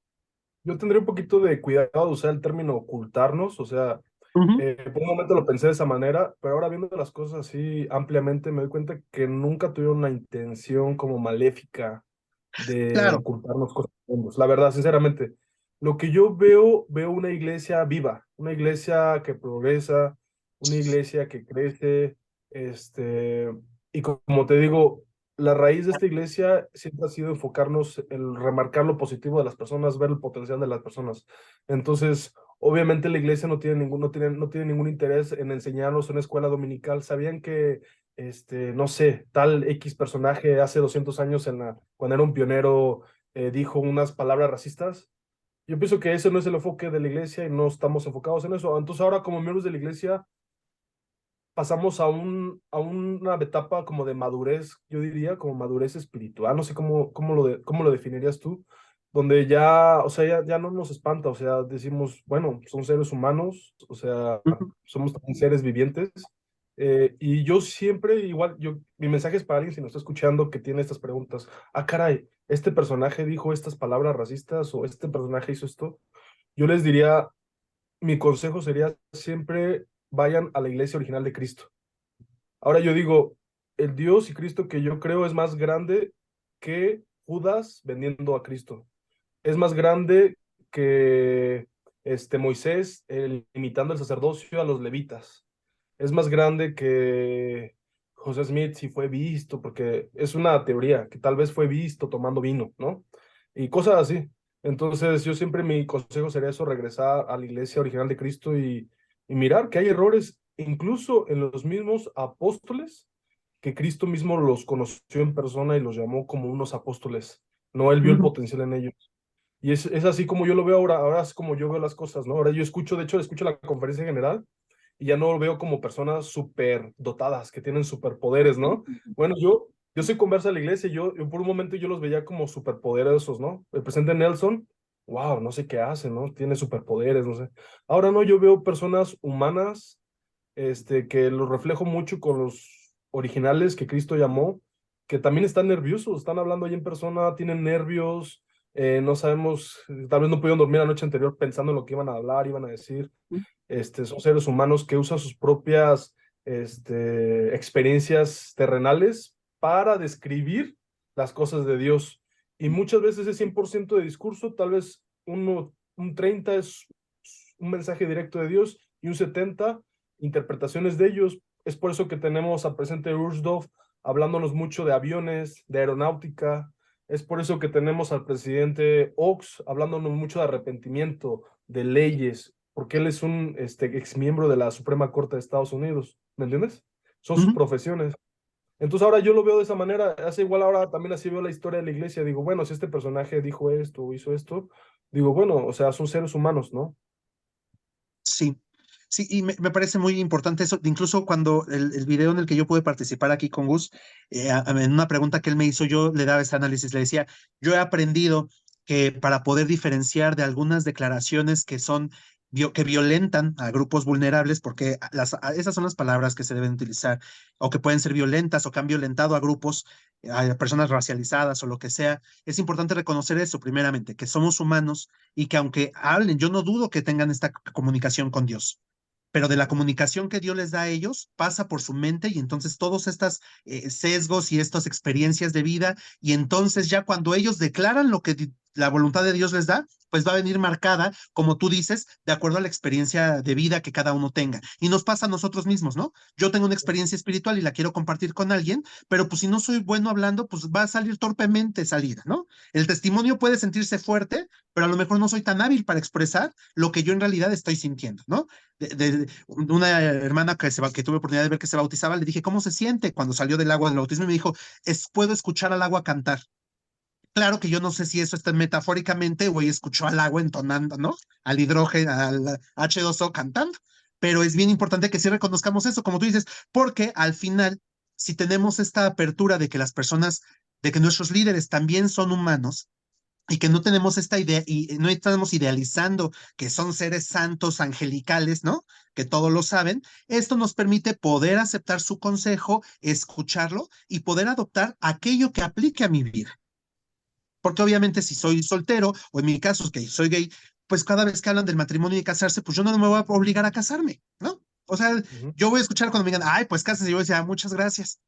Yo tendría un poquito de cuidado de usar el término ocultarnos, o sea, Ujú. por un momento lo pensé de esa manera, pero ahora viendo las cosas así ampliamente me doy cuenta que nunca tuvieron una intención como maléfica de Claro. ocultarnos cosas. La verdad, sinceramente, lo que yo veo una iglesia viva, una iglesia que progresa, una iglesia que crece, este, y como te digo, la raíz de esta iglesia siempre ha sido enfocarnos en remarcar lo positivo de las personas, ver el potencial de las personas. Entonces, obviamente la iglesia no tiene ningún interés en enseñarnos una escuela dominical. ¿Sabían que, no sé, tal X personaje hace 200 años cuando era un pionero, dijo unas palabras racistas? Yo pienso que ese no es el enfoque de la iglesia y no estamos enfocados en eso. Entonces ahora como miembros de la iglesia pasamos a una etapa como de madurez, yo diría, como madurez espiritual, no sé cómo lo definirías tú, donde ya, o sea, ya no nos espanta, o sea, decimos, bueno, son seres humanos, o sea, Ujú. somos también seres vivientes, y yo siempre, igual, mi mensaje es para alguien si nos está escuchando que tiene estas preguntas, caray, este personaje dijo estas palabras racistas o este personaje hizo esto, yo les diría, mi consejo sería siempre vayan a la iglesia original de Cristo. Ahora yo digo, el Dios y Cristo que yo creo es más grande que Judas vendiendo a Cristo. Es más grande que Moisés imitando el sacerdocio a los levitas. Es más grande que José Smith si fue visto, porque es una teoría que tal vez fue visto tomando vino, ¿no? Y cosas así. Entonces yo siempre mi consejo sería eso, regresar a la iglesia original de Cristo y mirar que hay errores incluso en los mismos apóstoles, que Cristo mismo los conoció en persona y los llamó como unos apóstoles. No, él vio el Ujú. potencial en ellos. Y es así como yo lo veo ahora es como yo veo las cosas, ¿no? Ahora yo escucho, de hecho, escucho la conferencia general y ya no lo veo como personas súper dotadas, que tienen superpoderes, ¿no? Bueno, yo soy conversa de la iglesia y yo por un momento yo los veía como superpoderosos, ¿no? El presidente Nelson, wow, no sé qué hace, ¿no? Tiene superpoderes, no sé. Ahora no, yo veo personas humanas, que los reflejo mucho con los originales que Cristo llamó, que también están nerviosos, están hablando ahí en persona, tienen nervios, no sabemos, tal vez no pudieron dormir la noche anterior pensando en lo que iban a hablar, iban a decir. Son seres humanos que usan sus propias experiencias terrenales para describir las cosas de Dios. Y muchas veces es 100% de discurso, tal vez un 30 es un mensaje directo de Dios y un 70 interpretaciones de ellos. Es por eso que tenemos al presidente Ursdorf, hablándonos mucho de aviones, de aeronáutica. Es por eso que tenemos al presidente Ox hablándonos mucho de arrepentimiento, de leyes, porque él es un ex miembro de la Suprema Corte de Estados Unidos, ¿me entiendes? Son sus Ujú. profesiones. Entonces ahora yo lo veo de esa manera, hace igual ahora también así veo la historia de la iglesia, digo, bueno, si este personaje dijo esto, hizo esto, digo, bueno, o sea, son seres humanos, ¿no? Sí, sí, y me parece muy importante eso. Incluso cuando el video en el que yo pude participar aquí con Gus, en una pregunta que él me hizo, yo le daba ese análisis, le decía, yo he aprendido que para poder diferenciar de algunas declaraciones que son que violentan a grupos vulnerables, porque esas son las palabras que se deben utilizar, o que pueden ser violentas o que han violentado a grupos, a personas racializadas o lo que sea, es importante reconocer eso, primeramente, que somos humanos y que aunque hablen, yo no dudo que tengan esta comunicación con Dios, pero de la comunicación que Dios les da a ellos pasa por su mente y entonces todos estos sesgos y estas experiencias de vida y entonces ya cuando ellos declaran lo que la voluntad de Dios les da, pues va a venir marcada, como tú dices, de acuerdo a la experiencia de vida que cada uno tenga. Y nos pasa a nosotros mismos, ¿no? Yo tengo una experiencia espiritual y la quiero compartir con alguien, pero pues si no soy bueno hablando, pues va a salir torpemente salida, ¿no? El testimonio puede sentirse fuerte, pero a lo mejor no soy tan hábil para expresar lo que yo en realidad estoy sintiendo, ¿no? Una hermana que tuve oportunidad de ver que se bautizaba, le dije, ¿cómo se siente cuando salió del agua del bautismo? Y me dijo, puedo escuchar al agua cantar. Claro que yo no sé si eso está metafóricamente o ella escuchó al agua entonando, ¿no? Al hidrógeno, al H2O cantando, pero es bien importante que sí reconozcamos eso, como tú dices, porque al final, si tenemos esta apertura de que las personas, de que nuestros líderes también son humanos, y que no tenemos esta idea y no estamos idealizando que son seres santos, angelicales, ¿no? Que todo lo saben. Esto nos permite poder aceptar su consejo, escucharlo y poder adoptar aquello que aplique a mi vida. Porque obviamente si soy soltero o en mi caso que soy gay, pues cada vez que hablan del matrimonio y casarse, pues yo no me voy a obligar a casarme, ¿no? O sea, Ujú. yo voy a escuchar cuando me digan, ay, pues cásense, yo voy a decir, ah, muchas gracias.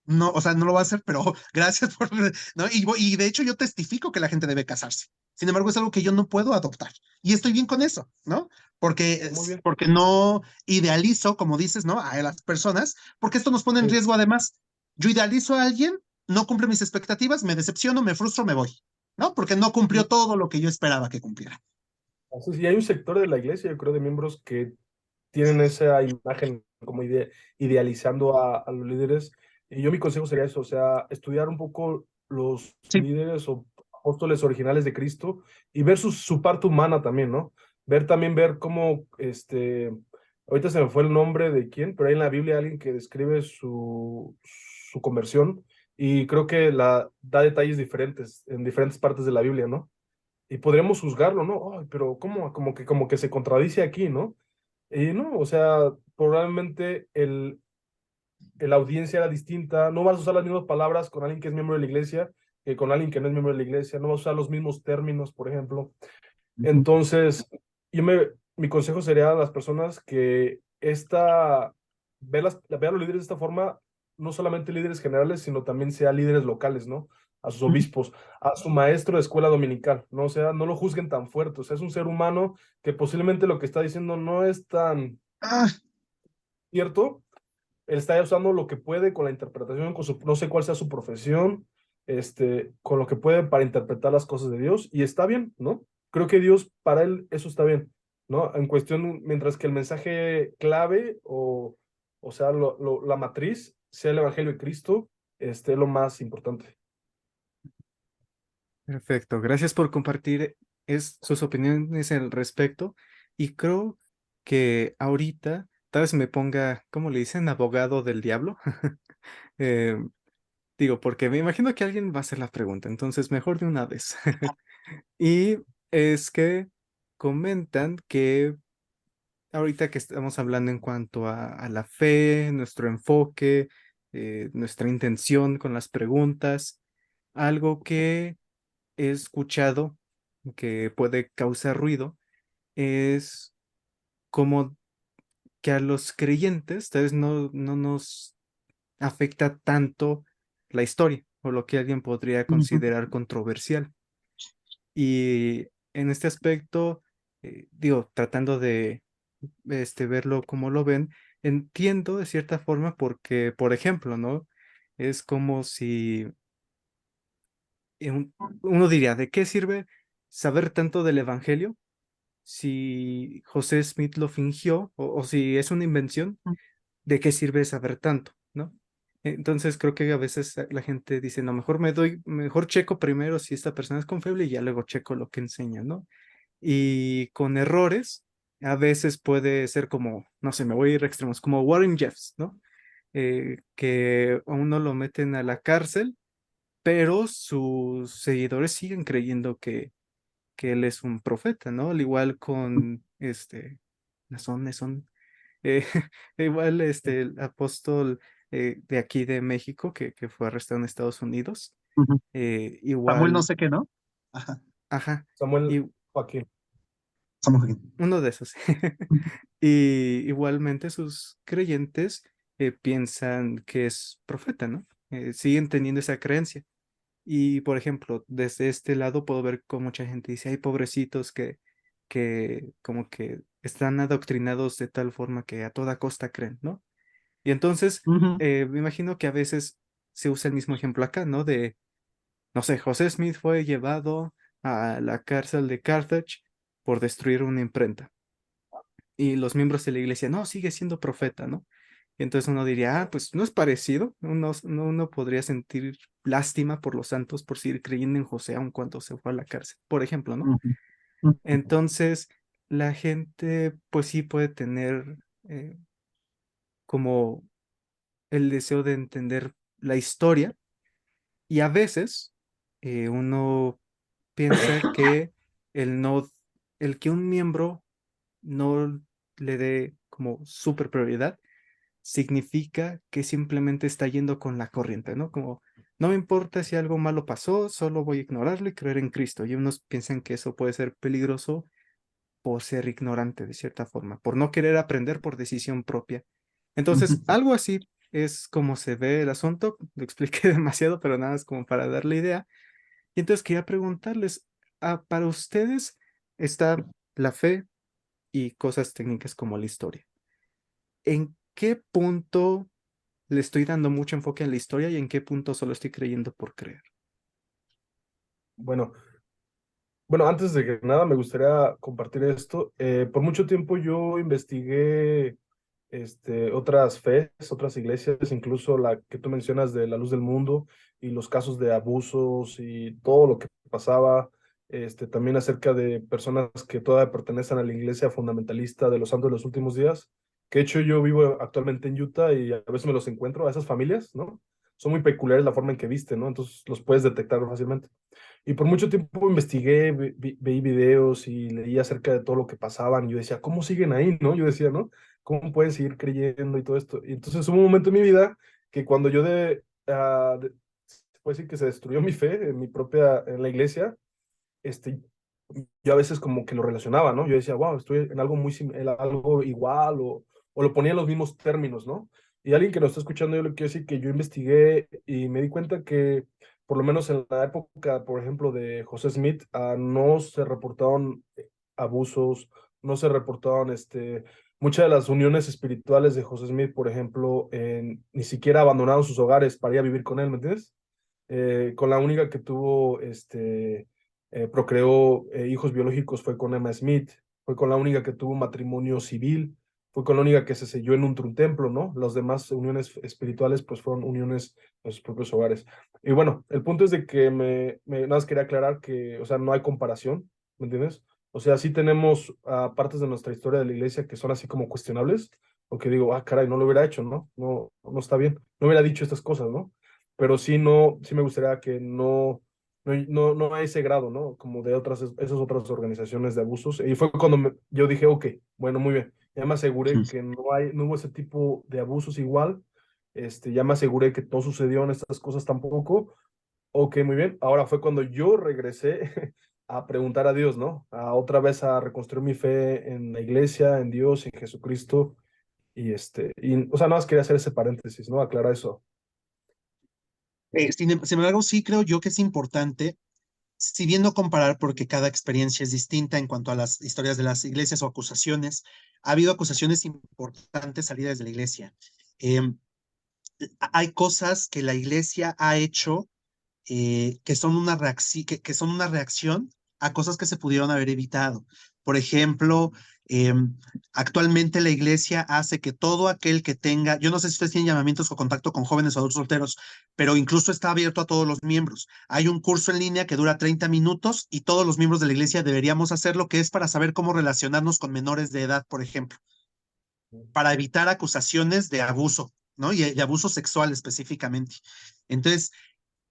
No, o sea, no lo va a hacer, pero gracias por, ¿no? Y de hecho yo testifico que la gente debe casarse. Sin embargo, es algo que yo no puedo adoptar. Y estoy bien con eso, ¿no? Muy bien. Porque no idealizo, como dices, ¿no? A las personas, porque esto nos pone en Sí. riesgo además. Yo idealizo a alguien, no cumple mis expectativas, me decepciono, me frustro, me voy, ¿no? Porque no cumplió todo lo que yo esperaba que cumpliera. Así es, y hay un sector de la iglesia, yo creo, de miembros que tienen esa imagen como idealizando a los líderes. Y yo mi consejo sería eso, o sea, estudiar un poco los Sí. líderes o apóstoles originales de Cristo y ver su parte humana también, ¿no? Ver cómo, ahorita se me fue el nombre de quién, pero hay en la Biblia alguien que describe su conversión y creo que da detalles diferentes en diferentes partes de la Biblia, ¿no? Y podríamos juzgarlo, ¿no? Ay, pero ¿cómo? Como que se contradice aquí, ¿no? Y no, o sea, probablemente la audiencia era distinta, no vas a usar las mismas palabras con alguien que es miembro de la iglesia que con alguien que no es miembro de la iglesia, no vas a usar los mismos términos, por ejemplo. Ujú. Entonces, mi consejo sería a las personas que vean a los líderes de esta forma, no solamente líderes generales, sino también sea líderes locales, ¿no? A sus Ujú. obispos, a su maestro de escuela dominical, ¿no? O sea, no lo juzguen tan fuerte, o sea, es un ser humano que posiblemente lo que está diciendo no es tan Ah, cierto. Él está usando lo que puede con la interpretación, no sé cuál sea su profesión, con lo que puede para interpretar las cosas de Dios, y está bien, ¿no? Creo que Dios, para él, eso está bien, ¿no? En cuestión, mientras que el mensaje clave o sea, la matriz sea el Evangelio de Cristo, es lo más importante. Perfecto, gracias por compartir sus opiniones al respecto. Y creo que ahorita tal vez me ponga, ¿cómo le dicen? Abogado del diablo. Eh, digo, porque me imagino que alguien va a hacer la pregunta, entonces mejor de una vez. Y es que comentan que ahorita que estamos hablando en cuanto a la fe, nuestro enfoque, nuestra intención con las preguntas, algo que he escuchado que puede causar ruido es como que a los creyentes tal vez no nos afecta tanto la historia o lo que alguien podría ujú. considerar controversial. Y en este aspecto, digo, tratando de verlo como lo ven, entiendo de cierta forma porque, por ejemplo, ¿no? Es como si uno diría, ¿de qué sirve saber tanto del Evangelio si José Smith lo fingió o si es una invención? ¿De qué sirve saber tanto, no? Entonces creo que a veces la gente dice, no, mejor checo primero si esta persona es confiable y ya luego checo lo que enseña, ¿no? Y con errores, a veces puede ser como, no sé, me voy a ir a extremos, como Warren Jeffs, ¿no? Que a uno lo meten a la cárcel, pero sus seguidores siguen creyendo que él es un profeta, ¿no? Al igual con Nazón, eh, igual el apóstol de aquí de México que fue arrestado en Estados Unidos, Ujú. Samuel no igual, sé qué, ¿no? Ajá, ajá, Samuel y Joaquín. Samuel Joaquín. uno de esos. Y igualmente sus creyentes piensan que es profeta, ¿no? Siguen teniendo esa creencia. Y, por ejemplo, desde este lado puedo ver cómo mucha gente dice, hay pobrecitos que como que están adoctrinados de tal forma que a toda costa creen, ¿no? Y entonces, Ujú, me imagino que a veces se usa el mismo ejemplo acá, ¿no? De, no sé, José Smith fue llevado a la cárcel de Carthage por destruir una imprenta. Y los miembros de la iglesia, no, sigue siendo profeta, ¿no? Y entonces uno diría, pues no es parecido, uno podría sentir lástima por los santos por seguir creyendo en José aun cuando se fue a la cárcel, por ejemplo, ¿no? ujú, ujú, Entonces, la gente, pues sí puede tener como el deseo de entender la historia y a veces uno piensa que el no, el que un miembro no le dé como super prioridad significa que simplemente está yendo con la corriente, ¿no? Como, no me importa si algo malo pasó, solo voy a ignorarlo y creer en Cristo. Y unos piensan que eso puede ser peligroso por ser ignorante de cierta forma, por no querer aprender por decisión propia. Entonces, ujú. algo así es como se ve el asunto. Lo expliqué demasiado, pero nada es como para darle idea. Y entonces quería preguntarles, para ustedes está la fe y cosas técnicas como la historia. ¿En qué punto le estoy dando mucho enfoque a la historia y en qué punto solo estoy creyendo por creer? Bueno, bueno, antes de que nada me gustaría compartir esto. Por mucho tiempo yo investigué otras fes, otras iglesias, incluso la que tú mencionas de la luz del mundo y los casos de abusos y todo lo que pasaba, también acerca de personas que todavía pertenecen a la iglesia fundamentalista de los santos de los últimos días, que de hecho yo vivo actualmente en Utah y a veces me los encuentro a esas familias, ¿no? Son muy peculiares la forma en que visten, ¿no? Entonces los puedes detectar fácilmente. Y por mucho tiempo investigué, veí videos y leí acerca de todo lo que pasaban. Y yo decía, ¿cómo siguen ahí, no? Yo decía, ¿no? ¿Cómo pueden seguir creyendo y todo esto? Y entonces hubo un momento en mi vida que cuando se puede decir que se destruyó mi fe en mi propia, en la iglesia, este, yo a veces como que lo relacionaba, ¿no? Yo decía, wow, estoy en algo en algo igual o lo ponía en los mismos términos, ¿no? Y alguien que nos está escuchando, yo le quiero decir que yo investigué y me di cuenta que por lo menos en la época, por ejemplo, de José Smith, no se reportaron abusos, no se reportaron muchas de las uniones espirituales de José Smith, por ejemplo, ni siquiera abandonaron sus hogares para ir a vivir con él, ¿me entiendes? Con la única que tuvo, procreó hijos biológicos fue con Emma Smith, fue con la única que tuvo matrimonio civil, fue con la única que se selló en un templo, ¿no? Las demás uniones espirituales pues fueron uniones en sus propios hogares. Y bueno, el punto es de que nada más quería aclarar que, o sea, no hay comparación, ¿me entiendes? O sea, sí tenemos partes de nuestra historia de la iglesia que son así como cuestionables, o que digo, ah, caray, no lo hubiera hecho, ¿no? No, no está bien, no hubiera dicho estas cosas, ¿no? Pero sí no, sí me gustaría que no a ese grado, ¿no? Como de esas otras organizaciones de abusos. Y fue cuando yo dije, ok, bueno, muy bien. Ya me aseguré que no hubo ese tipo de abusos igual. Ya me aseguré que no sucedieron estas cosas tampoco. Ok, muy bien. Ahora fue cuando yo regresé a preguntar a Dios, ¿no? A otra vez a reconstruir mi fe en la iglesia, en Dios, en Jesucristo. O sea, nada más quería hacer ese paréntesis, ¿no? Aclarar eso. Sin embargo, sí creo yo que es importante, si bien no comparar porque cada experiencia es distinta en cuanto a las historias de las iglesias o acusaciones, ha habido acusaciones importantes salidas de la iglesia. Em, hay cosas que la iglesia ha hecho que son que son una reacción a cosas que se pudieron haber evitado. Por ejemplo, eh, actualmente la iglesia hace que todo aquel que tenga, yo no sé si ustedes tienen llamamientos o contacto con jóvenes o adultos solteros, pero incluso está abierto a todos los miembros. Hay un curso en línea que dura 30 minutos y todos los miembros de la iglesia deberíamos hacerlo, que es para saber cómo relacionarnos con menores de edad, por ejemplo, para evitar acusaciones de abuso, ¿no? Y abuso sexual específicamente. Entonces,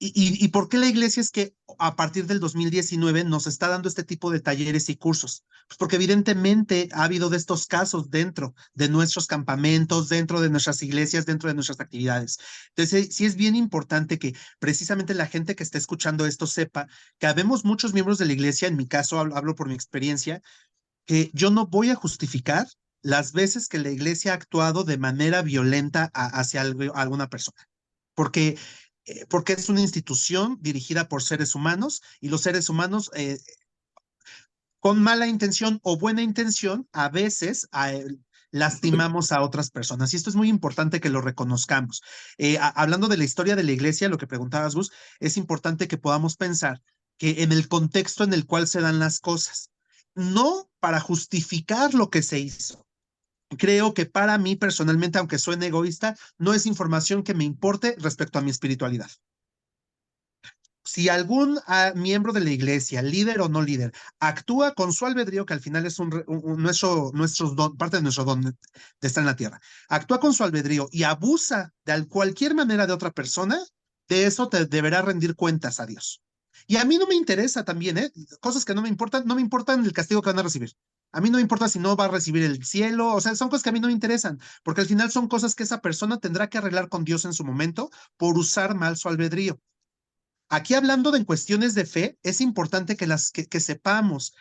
¿y por qué la iglesia es que a partir del 2019 nos está dando este tipo de talleres y cursos? Pues porque evidentemente ha habido de estos casos dentro de nuestros campamentos, dentro de nuestras iglesias, dentro de nuestras actividades. Entonces, sí es bien importante que precisamente la gente que está escuchando esto sepa que habemos muchos miembros de la iglesia, en mi caso hablo por mi experiencia, que yo no voy a justificar las veces que la iglesia ha actuado de manera violenta hacia alguna persona porque, porque es una institución dirigida por seres humanos y los seres humanos con mala intención o buena intención a veces lastimamos a otras personas. Y esto es muy importante que lo reconozcamos. Hablando de la historia de la iglesia, lo que preguntabas, Gus, es importante que podamos pensar que en el contexto en el cual se dan las cosas, no para justificar lo que se hizo. Creo que para mí personalmente, aunque suene egoísta, no es información que me importe respecto a mi espiritualidad. Si algún miembro de la iglesia, líder o no líder, actúa con su albedrío, que al final es parte de nuestro don de estar en la tierra, actúa con su albedrío y abusa de cualquier manera de otra persona, de eso te deberá rendir cuentas a Dios. Y a mí no me interesa también, cosas que no me importan el castigo que van a recibir. A mí no me importa si no va a recibir el cielo, o sea, son cosas que a mí no me interesan, porque al final son cosas que esa persona tendrá que arreglar con Dios en su momento por usar mal su albedrío. Aquí hablando de en cuestiones de fe, es importante que sepamos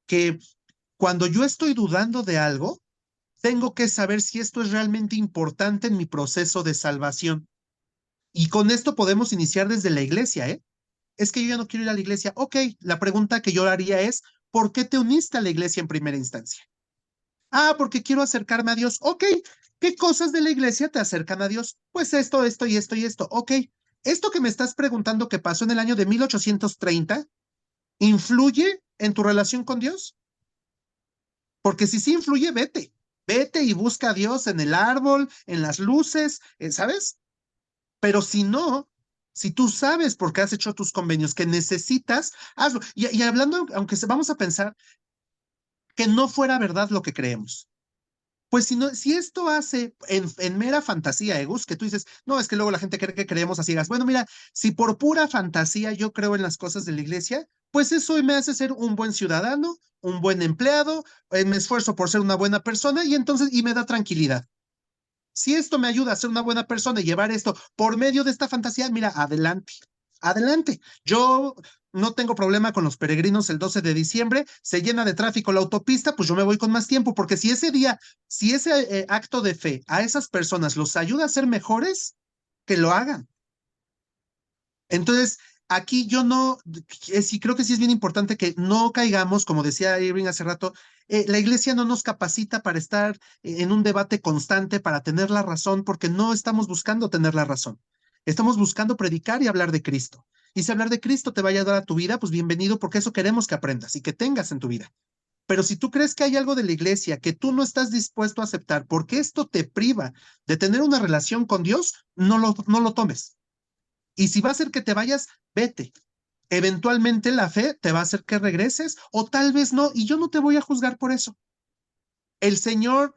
que cuando yo estoy dudando de algo, tengo que saber si esto es realmente importante en mi proceso de salvación. Y con esto podemos iniciar desde la iglesia, ¿eh? Es que yo ya no quiero ir a la iglesia. Ok, la pregunta que yo haría es, ¿por qué te uniste a la iglesia en primera instancia? Ah, porque quiero acercarme a Dios. Ok, ¿qué cosas de la iglesia te acercan a Dios? Pues esto y esto y esto. Ok, esto que me estás preguntando que pasó en el año de 1830, ¿influye en tu relación con Dios? Porque si sí influye, vete. Vete y busca a Dios en el árbol, en las luces, ¿sabes? Pero si no, si tú sabes por qué has hecho tus convenios que necesitas, hazlo. Y hablando, aunque vamos a pensar que no fuera verdad lo que creemos. Pues si, no, si esto hace en mera fantasía, Gus, que tú dices, no, es que luego la gente cree que creemos a ciegas. Bueno, mira, si por pura fantasía yo creo en las cosas de la iglesia, pues eso me hace ser un buen ciudadano, un buen empleado, me esfuerzo por ser una buena persona y entonces, y me da tranquilidad. Si esto me ayuda a ser una buena persona y llevar esto por medio de esta fantasía, mira, adelante, adelante. Yo no tengo problema con los peregrinos el 12 de diciembre, se llena de tráfico la autopista, pues yo me voy con más tiempo, porque si ese día, si ese acto de fe a esas personas los ayuda a ser mejores, que lo hagan. Entonces, aquí yo no, sí creo que sí es bien importante que no caigamos, como decía Irving hace rato, la iglesia no nos capacita para estar en un debate constante, para tener la razón, porque no estamos buscando tener la razón. Estamos buscando predicar y hablar de Cristo. Y si hablar de Cristo te va a ayudar a tu vida, pues bienvenido, porque eso queremos que aprendas y que tengas en tu vida. Pero si tú crees que hay algo de la iglesia que tú no estás dispuesto a aceptar porque esto te priva de tener una relación con Dios, no lo tomes. Y si va a hacer que te vayas, vete. Eventualmente la fe te va a hacer que regreses o tal vez no, y yo no te voy a juzgar por eso. El Señor,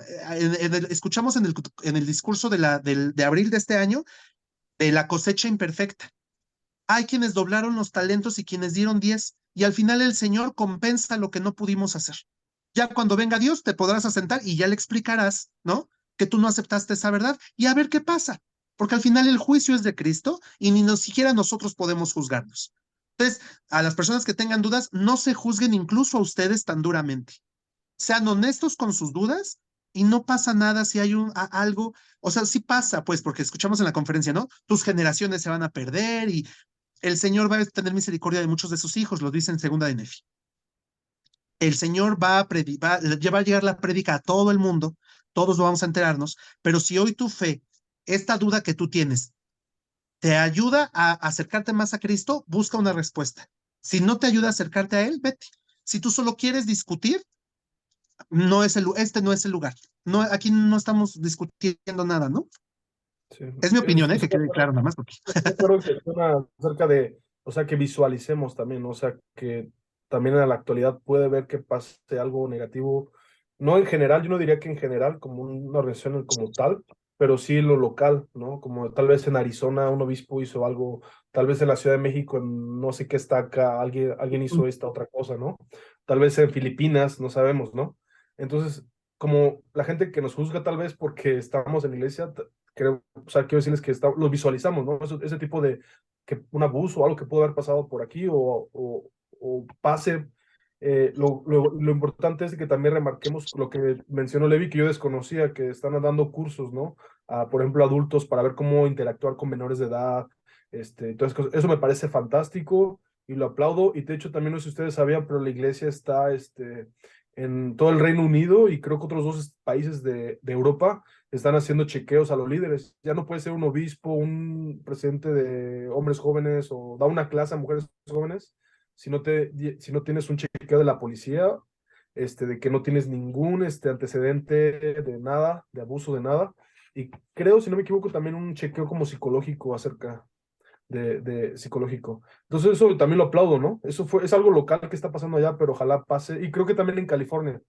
escuchamos en el discurso de abril de este año, de la cosecha imperfecta. Hay quienes doblaron los talentos y quienes dieron 10, y al final el Señor compensa lo que no pudimos hacer. Ya cuando venga Dios te podrás asentar y ya le explicarás, ¿no? Que tú no aceptaste esa verdad y a ver qué pasa, porque al final el juicio es de Cristo y ni siquiera nosotros podemos juzgarnos. Entonces, a las personas que tengan dudas, no se juzguen incluso a ustedes tan duramente. Sean honestos con sus dudas y no pasa nada si hay algo, o sea, sí pasa, pues, porque escuchamos en la conferencia, ¿no? Tus generaciones se van a perder y el Señor va a tener misericordia de muchos de sus hijos, lo dice en segunda de Nefi. El Señor va a llegar la prédica a todo el mundo, todos lo vamos a enterarnos, pero si hoy tu fe esta duda que tú tienes te ayuda a acercarte más a Cristo, busca una respuesta. Si no te ayuda a acercarte a Él, vete. Si tú solo quieres discutir, este no es el lugar. No, aquí no estamos discutiendo nada, ¿no? Sí. Es mi opinión, que Estoy de quede claro nada más. Porque... acuerdo que suena acerca de, o sea, que visualicemos también, ¿no? O sea, que también en la actualidad puede ver que pase algo negativo, no en general, yo no diría que en general, como una organización como tal, pero sí en lo local, ¿no? Como tal vez en Arizona un obispo hizo algo, tal vez en la Ciudad de México, en no sé qué estaca, alguien hizo esta otra cosa, ¿no? Tal vez en Filipinas, no sabemos, ¿no? Entonces, como la gente que nos juzga tal vez porque estamos en la iglesia, creo, o sea, quiero decirles que lo visualizamos, ¿no? Ese tipo de que un abuso o algo que pudo haber pasado por aquí o pase. Lo importante es que también remarquemos lo que mencionó Levi, que yo desconocía, que están dando cursos, ¿no? Por ejemplo, adultos para ver cómo interactuar con menores de edad. Entonces, eso me parece fantástico y lo aplaudo. Y de hecho, también no sé si ustedes sabían, pero la iglesia está en todo el Reino Unido y creo que otros dos países de Europa están haciendo chequeos a los líderes. Ya no puede ser un obispo, un presidente de hombres jóvenes o da una clase a mujeres jóvenes si no tienes un chequeo de la policía, de que no tienes ningún antecedente de nada, de abuso de nada. Y creo, si no me equivoco, también un chequeo como psicológico acerca de psicológico. Entonces eso también lo aplaudo, ¿no? Es algo local que está pasando allá, pero ojalá pase. Y creo que también en California.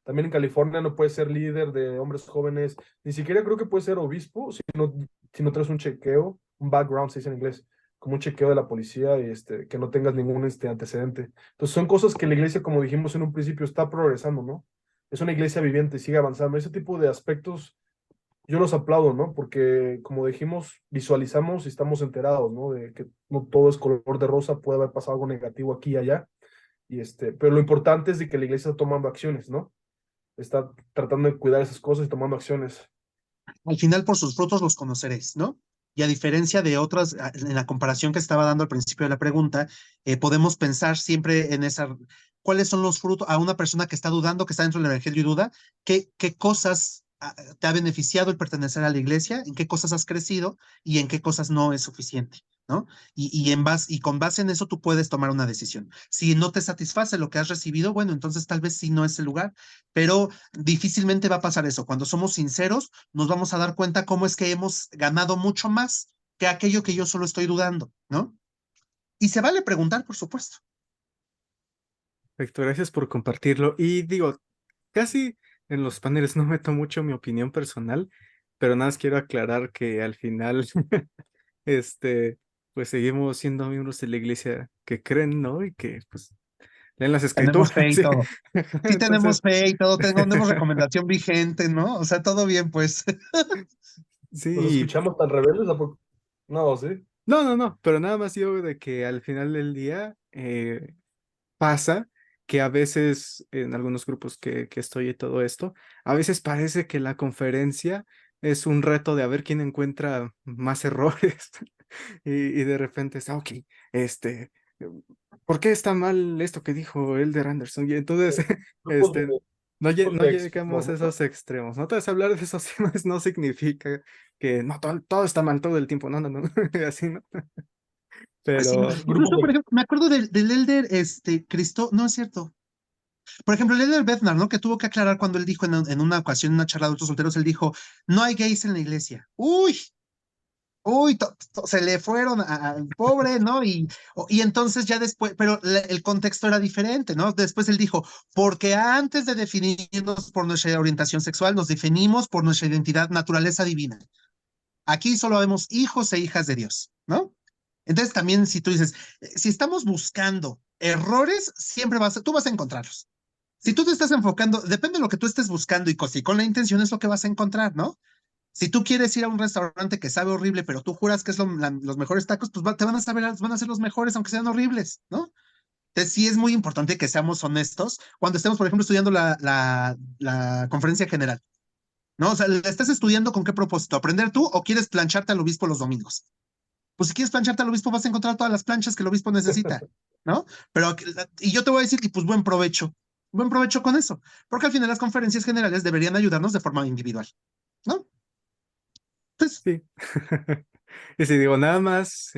También en California no puede ser líder de hombres jóvenes, ni siquiera creo que puede ser obispo si no traes un chequeo, un background, se dice en inglés, como un chequeo de la policía y que no tengas ningún antecedente. Entonces son cosas que la iglesia, como dijimos en un principio, está progresando, ¿no? Es una iglesia viviente, sigue avanzando. Ese tipo de aspectos yo los aplaudo, ¿no? Porque, como dijimos, visualizamos y estamos enterados, ¿no? De que no todo es color de rosa, puede haber pasado algo negativo aquí y allá. Pero lo importante es de que la iglesia está tomando acciones, ¿no? Está tratando de cuidar esas cosas y tomando acciones. Al final por sus frutos los conoceréis, ¿no? Y a diferencia de otras, en la comparación que estaba dando al principio de la pregunta, podemos pensar siempre en ¿cuáles son los frutos a una persona que está dudando, que está dentro del evangelio y duda? ¿Qué cosas te ha beneficiado el pertenecer a la iglesia? ¿En qué cosas has crecido? ¿Y en qué cosas no es suficiente? ¿No? Y con base en eso tú puedes tomar una decisión. Si no te satisface lo que has recibido, bueno, entonces tal vez sí no es el lugar, pero difícilmente va a pasar eso. Cuando somos sinceros, nos vamos a dar cuenta cómo es que hemos ganado mucho más que aquello que yo solo estoy dudando, ¿no? Y se vale preguntar, por supuesto. Perfecto, gracias por compartirlo. Y digo, casi en los paneles no meto mucho mi opinión personal, pero nada más quiero aclarar que al final, este, pues seguimos siendo miembros de la iglesia que creen, ¿no? Y que pues leen las Tenemos escrituras. fe y Sí. todo. Sí Entonces, tenemos fe y todo, tenemos recomendación vigente, ¿no? O sea, todo bien, pues. ¿Nos sí, escuchamos tan rebeldes? ¿A poco? No, sí. no, no, no, pero nada más digo de que al final del día pasa que a veces en algunos grupos que estoy y todo esto, a veces parece que la conferencia es un reto de a ver quién encuentra más errores y de repente está, ok, este, ¿por qué está mal esto que dijo Elder Anderson? Y entonces, Grupos de, este, grupos no de extremo, llegamos a ¿no? esos extremos, ¿no? Entonces hablar de esos temas no significa que no, todo está mal todo el tiempo, no, no, no, así, ¿no? Pues sí, Pero, Grupos incluso, por de, ejemplo, me acuerdo del Elder, Cristo, no es cierto. Por ejemplo, el Elder Bednar, ¿no? Que tuvo que aclarar cuando él dijo en una ocasión, en una charla de adultos solteros, él dijo, no hay gays en la iglesia. Uy, uy, se le fueron al pobre, ¿no? Y entonces ya después, pero el contexto era diferente, ¿no? Después él dijo, porque antes de definirnos por nuestra orientación sexual, nos definimos por nuestra identidad, naturaleza divina. Aquí solo vemos hijos e hijas de Dios, ¿no? Entonces también si tú dices, si estamos buscando errores, siempre tú vas a encontrarlos. Si tú te estás enfocando, depende de lo que tú estés buscando y si con la intención es lo que vas a encontrar, ¿no? Si tú quieres ir a un restaurante que sabe horrible, pero tú juras que es los mejores tacos, pues te van a ser los mejores, aunque sean horribles, ¿no? Entonces sí es muy importante que seamos honestos cuando estemos, por ejemplo, estudiando la conferencia general, ¿no? O sea, ¿la estás estudiando con qué propósito? ¿Aprender tú o quieres plancharte al obispo los domingos? Pues si quieres plancharte al obispo vas a encontrar todas las planchas que el obispo necesita, ¿no? Y yo te voy a decir, y pues buen provecho con eso, porque al final las conferencias generales deberían ayudarnos de forma individual, ¿no? Entonces, Sí. Y si digo nada más,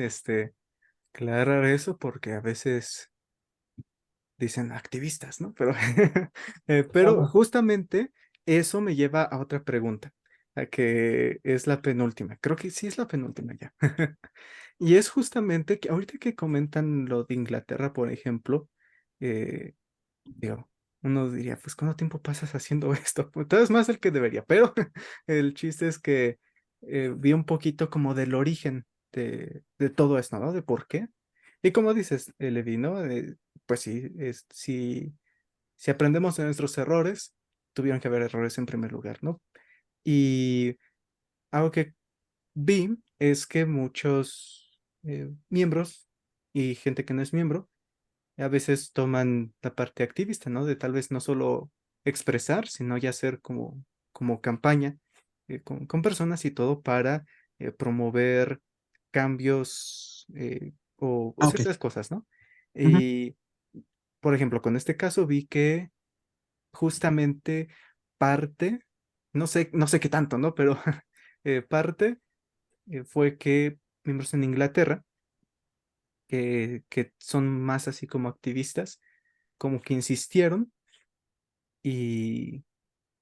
aclarar eso porque a veces dicen activistas, ¿no? Pero Claro. justamente eso me lleva a otra pregunta, a que es la penúltima. Creo que sí es la penúltima ya. Y es justamente que ahorita que comentan lo de Inglaterra, por ejemplo, eh, digo, uno diría, pues, ¿cuánto tiempo pasas haciendo esto? Pues, todo es más el que debería, pero el chiste es que vi un poquito como del origen de todo esto, ¿no? De por qué. Y como dices, Levi, ¿no? Pues sí, si aprendemos de nuestros errores, tuvieron que haber errores en primer lugar, ¿no? Y algo que vi es que muchos miembros y gente que no es miembro, a veces toman la parte activista, ¿no? De tal vez no solo expresar, sino ya hacer como campaña con personas y todo para promover cambios o ok. ciertas cosas, ¿no? Ujú. Y, por ejemplo, con este caso vi que justamente parte, no sé qué tanto, ¿no? Pero parte fue que miembros en Inglaterra, que son más así como activistas, como que insistieron y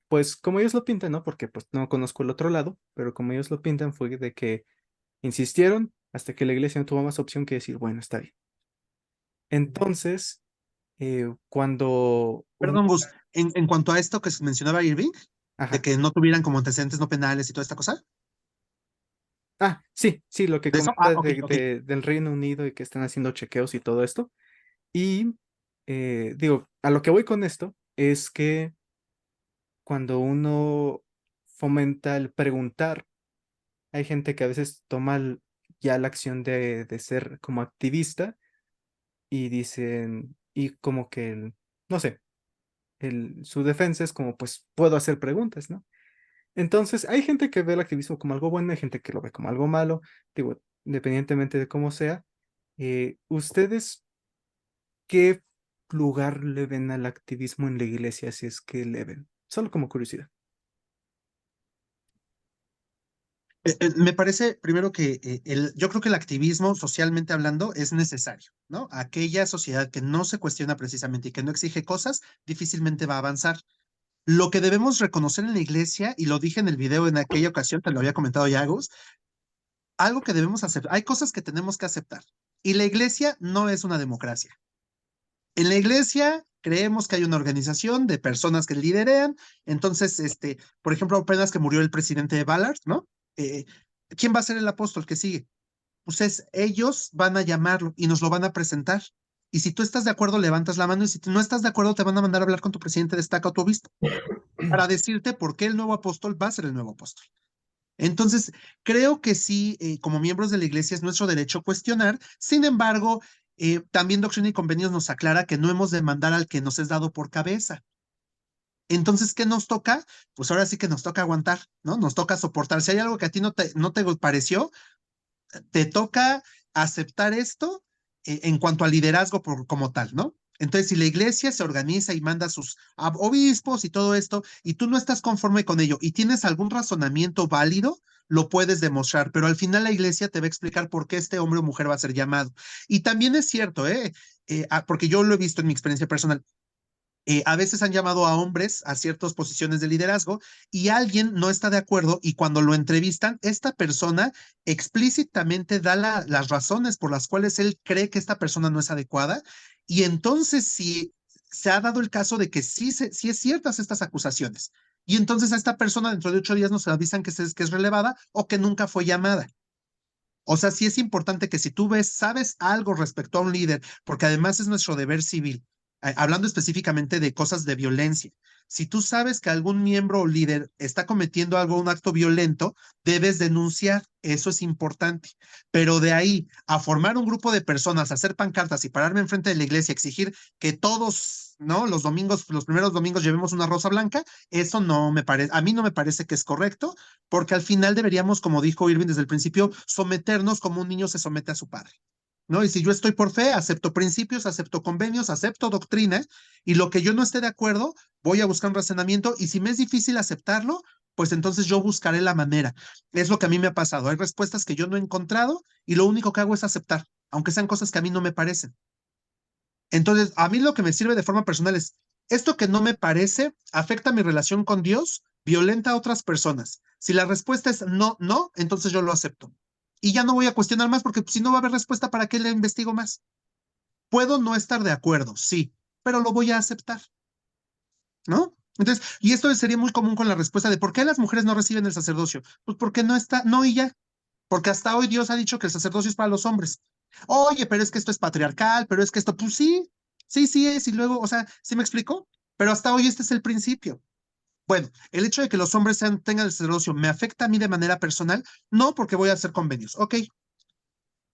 pues como ellos lo pintan, ¿no? Porque pues no conozco el otro lado, pero como ellos lo pintan fue de que insistieron hasta que la iglesia no tuvo más opción que decir, bueno, está bien. Entonces, cuando un... Perdón, Gus, en cuanto a esto que se mencionaba Irving, de Ajá. que no tuvieran como antecedentes no penales y toda esta cosa, Ah, sí, sí, lo que de eso, ah, comentas ok, ok. del Reino Unido y que están haciendo chequeos y todo esto. Y digo, a lo que voy con esto es que cuando uno fomenta el preguntar, hay gente que a veces toma ya la acción de ser como activista y dicen, y como que, no sé, su defensa es como, pues puedo hacer preguntas, ¿no? Entonces, hay gente que ve el activismo como algo bueno, hay gente que lo ve como algo malo, digo, independientemente de cómo sea. ¿Ustedes qué lugar le ven al activismo en la iglesia si es que le ven? Solo como curiosidad. Me parece primero que yo creo que el activismo, socialmente hablando, es necesario, ¿no? Aquella sociedad que no se cuestiona precisamente y que no exige cosas, difícilmente va a avanzar. Lo que debemos reconocer en la iglesia, y lo dije en el video en aquella ocasión, te lo había comentado ya, Gus, algo que debemos aceptar, hay cosas que tenemos que aceptar. Y la iglesia no es una democracia. En la iglesia creemos que hay una organización de personas que liderean. Entonces, por ejemplo, apenas que murió el presidente de Ballard, ¿no? Eh, ¿Quién va a ser el apóstol que sigue? Pues ellos van a llamarlo y nos lo van a presentar. Y si tú estás de acuerdo, levantas la mano, y si tú no estás de acuerdo, te van a mandar a hablar con tu presidente de estaca o tu obispo para decirte por qué el nuevo apóstol va a ser el nuevo apóstol. Entonces, creo que sí, como miembros de la iglesia es nuestro derecho cuestionar. Sin embargo, también Doctrina y Convenios nos aclara que no hemos de mandar al que nos es dado por cabeza. Entonces, ¿qué nos toca? Pues ahora sí que nos toca aguantar, ¿no? Nos toca soportar. Si hay algo que a ti no te pareció, te toca aceptar esto en cuanto al liderazgo como tal, ¿no? Entonces, si la iglesia se organiza y manda a sus obispos y todo esto, y tú no estás conforme con ello y tienes algún razonamiento válido, lo puedes demostrar, pero al final la iglesia te va a explicar por qué este hombre o mujer va a ser llamado. Y también es cierto, porque yo lo he visto en mi experiencia personal, a veces han llamado a hombres a ciertas posiciones de liderazgo y alguien no está de acuerdo y cuando lo entrevistan, esta persona explícitamente da las razones por las cuales él cree que esta persona no es adecuada y entonces si se ha dado el caso de que sí es ciertas estas acusaciones y entonces a esta persona dentro de 8 días nos avisan que es relevada o que nunca fue llamada. O sea, sí es importante que si tú sabes algo respecto a un líder, porque además es nuestro deber civil, hablando específicamente de cosas de violencia, si tú sabes que algún miembro o líder está cometiendo un acto violento, debes denunciar, eso es importante. Pero de ahí a formar un grupo de personas, hacer pancartas y pararme enfrente de la iglesia, exigir que todos, ¿no? Los domingos, los primeros domingos llevemos una rosa blanca, eso no me parece, a mí no me parece que es correcto porque al final deberíamos, como dijo Irving desde el principio, someternos como un niño se somete a su padre. ¿No? Y si yo estoy por fe, acepto principios, acepto convenios, acepto doctrina, y lo que yo no esté de acuerdo, voy a buscar un razonamiento, y si me es difícil aceptarlo, pues entonces yo buscaré la manera. Es lo que a mí me ha pasado. Hay respuestas que yo no he encontrado y lo único que hago es aceptar, aunque sean cosas que a mí no me parecen. Entonces, a mí lo que me sirve de forma personal es, esto que no me parece afecta mi relación con Dios, violenta a otras personas. Si la respuesta es no, no, entonces yo lo acepto. Y ya no voy a cuestionar más porque si no va a haber respuesta, ¿para qué le investigo más? Puedo no estar de acuerdo, sí, pero lo voy a aceptar, ¿no? Entonces, y esto sería muy común con la respuesta de ¿por qué las mujeres no reciben el sacerdocio? Pues porque no está, no y ya, porque hasta hoy Dios ha dicho que el sacerdocio es para los hombres. Oye, pero es que esto es patriarcal, pero es que esto, pues sí, sí, sí es, y luego, o sea, ¿sí me explico? Pero hasta hoy este es el principio. Bueno, el hecho de que los hombres tengan el sacerdocio me afecta a mí de manera personal, no porque voy a hacer convenios. Ok,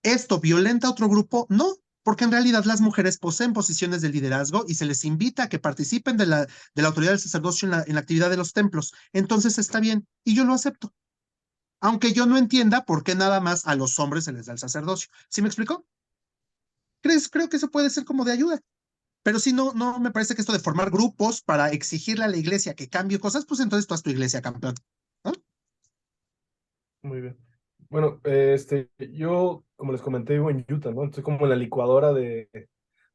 ¿esto violenta a otro grupo? No, porque en realidad las mujeres poseen posiciones de liderazgo y se les invita a que participen de la autoridad del sacerdocio en la actividad de los templos. Entonces está bien, y yo lo acepto. Aunque yo no entienda por qué nada más a los hombres se les da el sacerdocio. ¿Sí me explico? Creo que eso puede ser como de ayuda. Pero si no, no me parece que esto de formar grupos para exigirle a la iglesia que cambie cosas, pues entonces tú haz tu iglesia, campeón. ¿No? Muy bien. Bueno, yo, como les comenté, vivo en Utah, ¿no? Estoy como en la licuadora de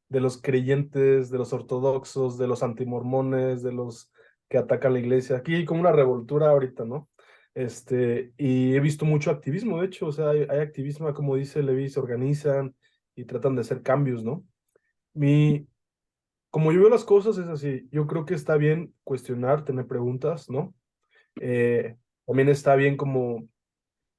los creyentes, de los ortodoxos, de los antimormones, de los que atacan la iglesia. Aquí hay como una revoltura ahorita, ¿no? Y he visto mucho activismo, de hecho, o sea, hay activismo, como dice Levi, se organizan y tratan de hacer cambios, ¿no? Mi, como yo veo las cosas es así, yo creo que está bien cuestionar, tener preguntas, ¿no? Eh, También está bien como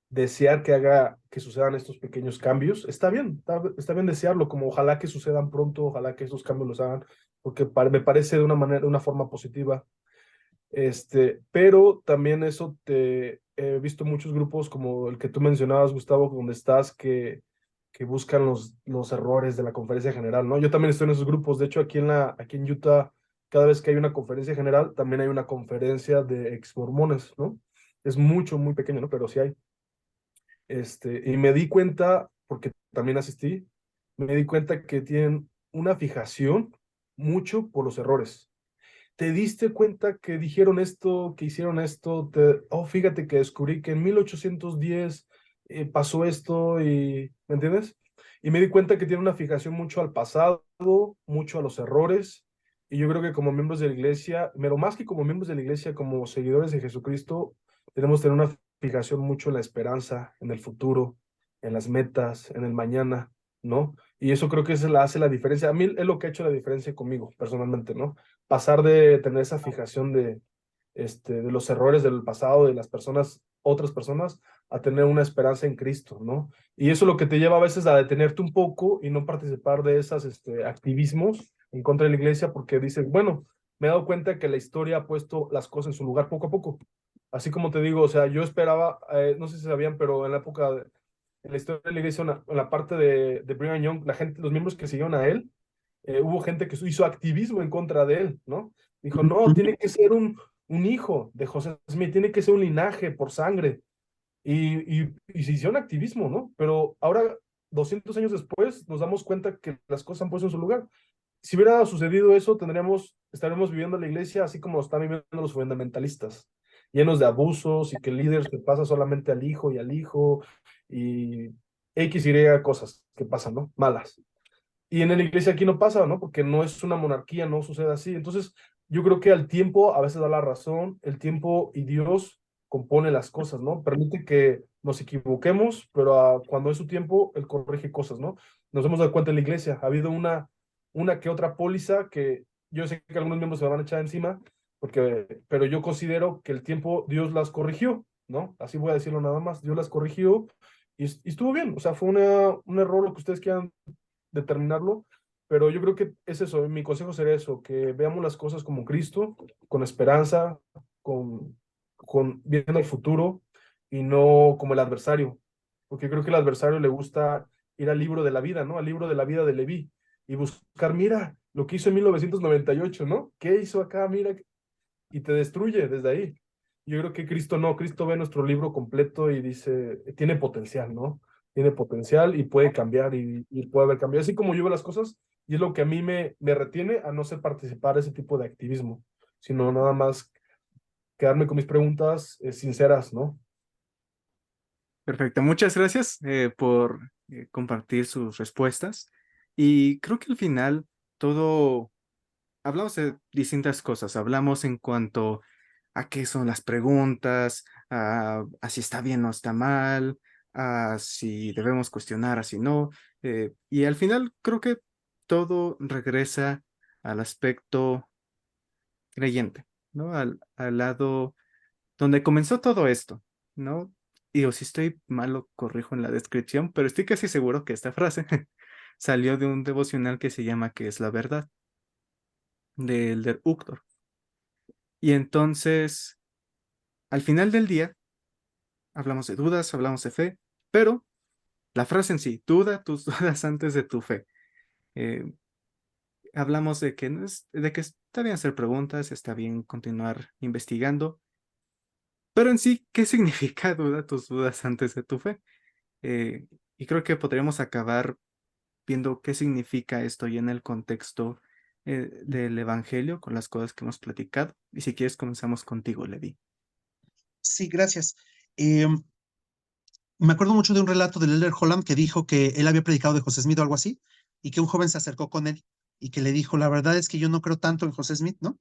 desear que sucedan estos pequeños cambios. Está bien, está bien desearlo, como ojalá que sucedan pronto, ojalá que estos cambios los hagan, porque me parece de una manera, de una forma positiva. Pero también he visto muchos grupos como el que tú mencionabas, Gustavo, donde estás, que buscan los errores de la conferencia general, ¿no? Yo también estoy en esos grupos. De hecho, aquí en Utah, cada vez que hay una conferencia general, también hay una conferencia de ex mormones, ¿no? Es mucho, muy pequeño, ¿no? Pero sí hay. Y me di cuenta, porque también asistí, me di cuenta que tienen una fijación mucho por los errores. ¿Te diste cuenta que dijeron esto, que hicieron esto? Oh, fíjate que descubrí que en 1810 pasó esto y, ¿me entiendes? Y me di cuenta que tiene una fijación mucho al pasado, mucho a los errores. Y yo creo que como miembros de la iglesia, pero más que como miembros de la iglesia, como seguidores de Jesucristo, tenemos que tener una fijación mucho en la esperanza, en el futuro, en las metas, en el mañana, ¿no? Y eso creo que hace la diferencia. A mí es lo que ha hecho la diferencia conmigo, personalmente, ¿no? Pasar de tener esa fijación de los errores del pasado, de las personas, otras personas, a tener una esperanza en Cristo, ¿no? Y eso es lo que te lleva a veces a detenerte un poco y no participar de esas activismos en contra de la iglesia, porque dices, bueno, me he dado cuenta que la historia ha puesto las cosas en su lugar poco a poco. Así como te digo, o sea, yo esperaba, no sé si sabían, pero en la época, en la historia de la iglesia, en la parte de Brigham Young, la gente, los miembros que siguieron a él, hubo gente que hizo activismo en contra de él, ¿no? Dijo, no, tiene que ser un hijo de José Smith, tiene que ser un linaje por sangre. Y se hicieron activismo, ¿no? Pero ahora, 200 años después, nos damos cuenta que las cosas han puesto en su lugar. Si hubiera sucedido eso, estaríamos viviendo la iglesia así como lo están viviendo los fundamentalistas, llenos de abusos y que el líder se pasa solamente al hijo y X y cosas que pasan, ¿no? Malas. Y en la iglesia aquí no pasa, ¿no? Porque no es una monarquía, no sucede así. Entonces, yo creo que al tiempo a veces da la razón, el tiempo y Dios compone las cosas, ¿no? Permite que nos equivoquemos, pero cuando es su tiempo, Él corrige cosas, ¿no? Nos hemos dado cuenta en la iglesia, ha habido una que otra póliza que yo sé que algunos miembros se me van a echar encima, pero yo considero que el tiempo Dios las corrigió, ¿no? Así voy a decirlo nada más, Dios las corrigió y estuvo bien, o sea, fue un error lo que ustedes quieran determinarlo, pero yo creo que es eso, mi consejo sería eso, que veamos las cosas como Cristo, con esperanza, viendo el futuro y no como el adversario, porque creo que el adversario le gusta ir al libro de la vida, ¿no? Al libro de la vida de Leví y buscar, mira, lo que hizo en 1998, ¿no? ¿Qué hizo acá? Mira, y te destruye desde ahí. Yo creo que Cristo no, Cristo ve nuestro libro completo y dice, tiene potencial, ¿no? Tiene potencial y puede cambiar y puede haber cambio. Así como yo veo las cosas, y es lo que a mí me retiene a no ser participar de ese tipo de activismo, sino nada más quedarme con mis preguntas sinceras, ¿no? Perfecto, muchas gracias por compartir sus respuestas. Y creo que al final todo, hablamos de distintas cosas. Hablamos en cuanto a qué son las preguntas, a si está bien o está mal, a si debemos cuestionar, a si no. Y al final creo que todo regresa al aspecto creyente, ¿no? Al lado donde comenzó todo esto, ¿no? Y o si estoy mal, lo corrijo en la descripción, pero estoy casi seguro que esta frase salió de un devocional que se llama ¿Qué es la verdad? De Elder Uchtdorf. Y entonces, al final del día, hablamos de dudas, hablamos de fe, pero la frase en sí, duda tus dudas antes de tu fe. Eh, hablamos de que, no es, de que está bien hacer preguntas, está bien continuar investigando, pero en sí, ¿qué significa duda tus dudas antes de tu fe? Eh, y creo que podríamos acabar viendo qué significa esto y en el contexto del Evangelio con las cosas que hemos platicado. Y si quieres, comenzamos contigo, Levi. Sí, gracias. Me acuerdo mucho de un relato del Elder Holland que dijo que él había predicado de José Smith o algo así, y que un joven se acercó con él y que le dijo, la verdad es que yo no creo tanto en José Smith, ¿no?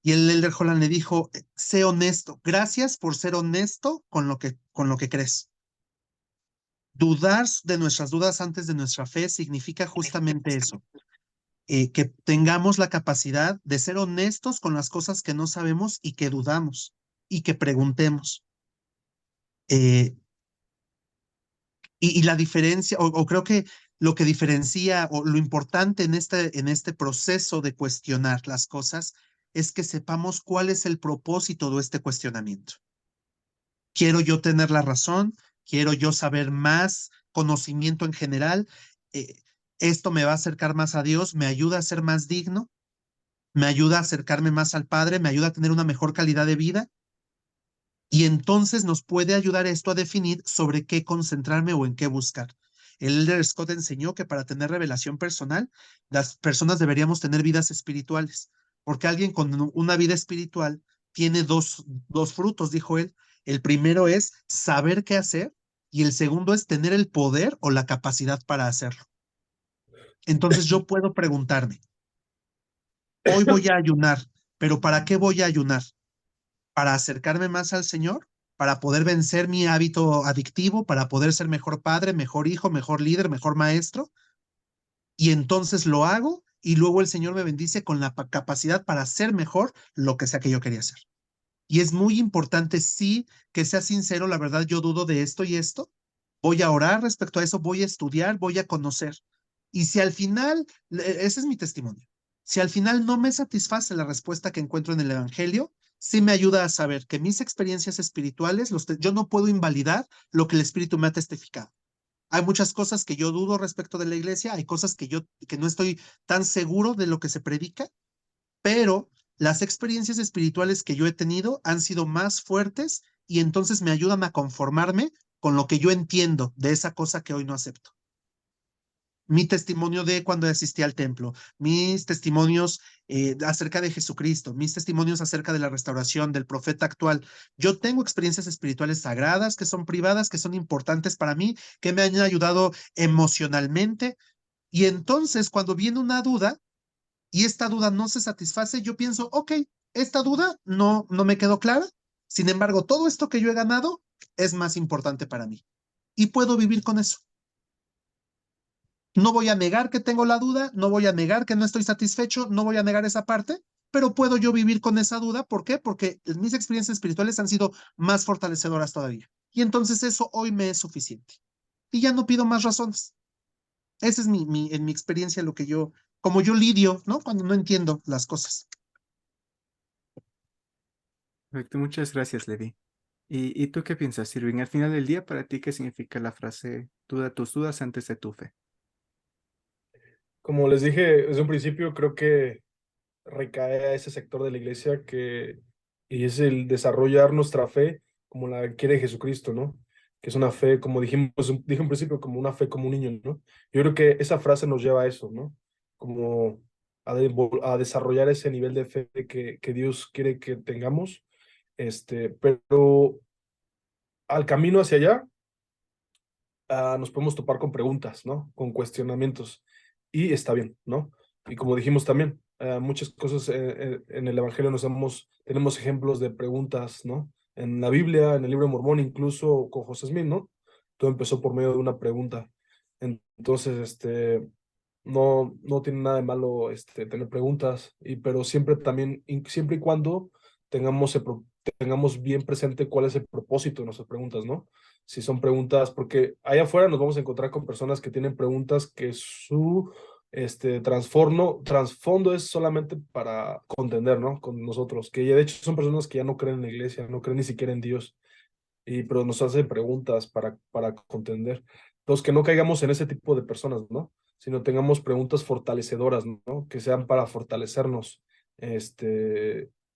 Y el Elder Holland le dijo, sé honesto, gracias por ser honesto con lo que crees. Dudar de nuestras dudas antes de nuestra fe significa justamente eso, que tengamos la capacidad de ser honestos con las cosas que no sabemos y que dudamos y que preguntemos. Eh, y la diferencia, o creo que lo que diferencia o lo importante en este proceso de cuestionar las cosas es que sepamos cuál es el propósito de este cuestionamiento. ¿Quiero yo tener la razón? ¿Quiero yo saber más conocimiento en general? Eh, ¿Esto me va a acercar más a Dios? ¿Me ayuda a ser más digno? ¿Me ayuda a acercarme más al Padre? ¿Me ayuda a tener una mejor calidad de vida? Y entonces nos puede ayudar esto a definir sobre qué concentrarme o en qué buscar. El Elder Scott enseñó que para tener revelación personal, las personas deberíamos tener vidas espirituales, porque alguien con una vida espiritual tiene dos frutos, dijo él. El primero es saber qué hacer y el segundo es tener el poder o la capacidad para hacerlo. Entonces yo puedo preguntarme, hoy voy a ayunar, pero ¿para qué voy a ayunar? ¿Para acercarme más al Señor? ¿Para poder vencer mi hábito adictivo? ¿Para poder ser mejor padre, mejor hijo, mejor líder, mejor maestro? Y entonces lo hago y luego el Señor me bendice con la capacidad para hacer mejor lo que sea que yo quería hacer. Y es muy importante, sí, que sea sincero, la verdad yo dudo de esto y esto. Voy a orar respecto a eso, voy a estudiar, voy a conocer. Y si al final, ese es mi testimonio, si al final no me satisface la respuesta que encuentro en el Evangelio, sí me ayuda a saber que mis experiencias espirituales, yo no puedo invalidar lo que el Espíritu me ha testificado. Hay muchas cosas que yo dudo respecto de la iglesia, hay cosas que no estoy tan seguro de lo que se predica, pero las experiencias espirituales que yo he tenido han sido más fuertes y entonces me ayudan a conformarme con lo que yo entiendo de esa cosa que hoy no acepto. Mi testimonio de cuando asistí al templo, mis testimonios acerca de Jesucristo, mis testimonios acerca de la restauración del profeta actual. Yo tengo experiencias espirituales sagradas que son privadas, que son importantes para mí, que me han ayudado emocionalmente. Y entonces cuando viene una duda, y esta duda no se satisface, yo pienso, ok, esta duda no me quedó clara. Sin embargo, todo esto que yo he ganado es más importante para mí y puedo vivir con eso. No voy a negar que tengo la duda, no voy a negar que no estoy satisfecho, no voy a negar esa parte, pero puedo yo vivir con esa duda. ¿Por qué? Porque mis experiencias espirituales han sido más fortalecedoras todavía. Y entonces eso hoy me es suficiente. Y ya no pido más razones. Esa es en mi experiencia lo que como yo lidio, ¿no? Cuando no entiendo las cosas. Perfecto, muchas gracias, Levi. Y tú qué piensas, Irving? Al final del día, ¿para ti qué significa la frase duda tus dudas antes de tu fe? Como les dije desde un principio, creo que recae a ese sector de la iglesia y es el desarrollar nuestra fe como la quiere Jesucristo, ¿no? Que es una fe, como dije en principio, como una fe como un niño, ¿no? Yo creo que esa frase nos lleva a eso, ¿no? Como a desarrollar ese nivel de fe que Dios quiere que tengamos Pero al camino hacia allá, nos podemos topar con preguntas, ¿no? Con cuestionamientos. Y está bien, ¿no? Y como dijimos también, muchas cosas en el Evangelio tenemos ejemplos de preguntas, ¿no? En la Biblia, en el libro de Mormón, incluso con José Smith, ¿no? Todo empezó por medio de una pregunta. Entonces, no tiene nada de malo tener preguntas, pero siempre también, siempre y cuando tengamos bien presente cuál es el propósito de nuestras preguntas, ¿no? Si son preguntas, porque allá afuera nos vamos a encontrar con personas que tienen preguntas que su trasfondo es solamente para contender, ¿no? Con nosotros, que ya de hecho son personas que ya no creen en la iglesia, no creen ni siquiera en Dios, pero nos hacen preguntas para contender. Entonces, que no caigamos en ese tipo de personas, ¿no? Sino tengamos preguntas fortalecedoras, ¿no? Que sean para fortalecernos,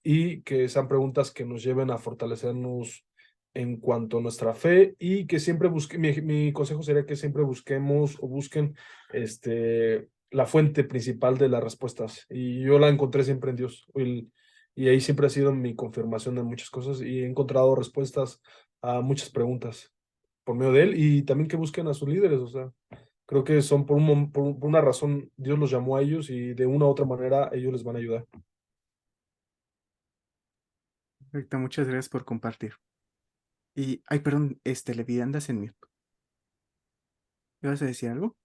y que sean preguntas que nos lleven a fortalecernos en cuanto a nuestra fe y que siempre mi consejo sería que siempre busquemos o busquen, la fuente principal de las respuestas. Y yo la encontré siempre en Dios. Y ahí siempre ha sido mi confirmación de muchas cosas y he encontrado respuestas a muchas preguntas por medio de él y también que busquen a sus líderes, o sea, creo que son por una razón, Dios los llamó a ellos y de una u otra manera ellos les van a ayudar. Perfecto, muchas gracias por compartir. Y, ay, perdón, Levi, andas en mute. ¿Me vas a decir algo?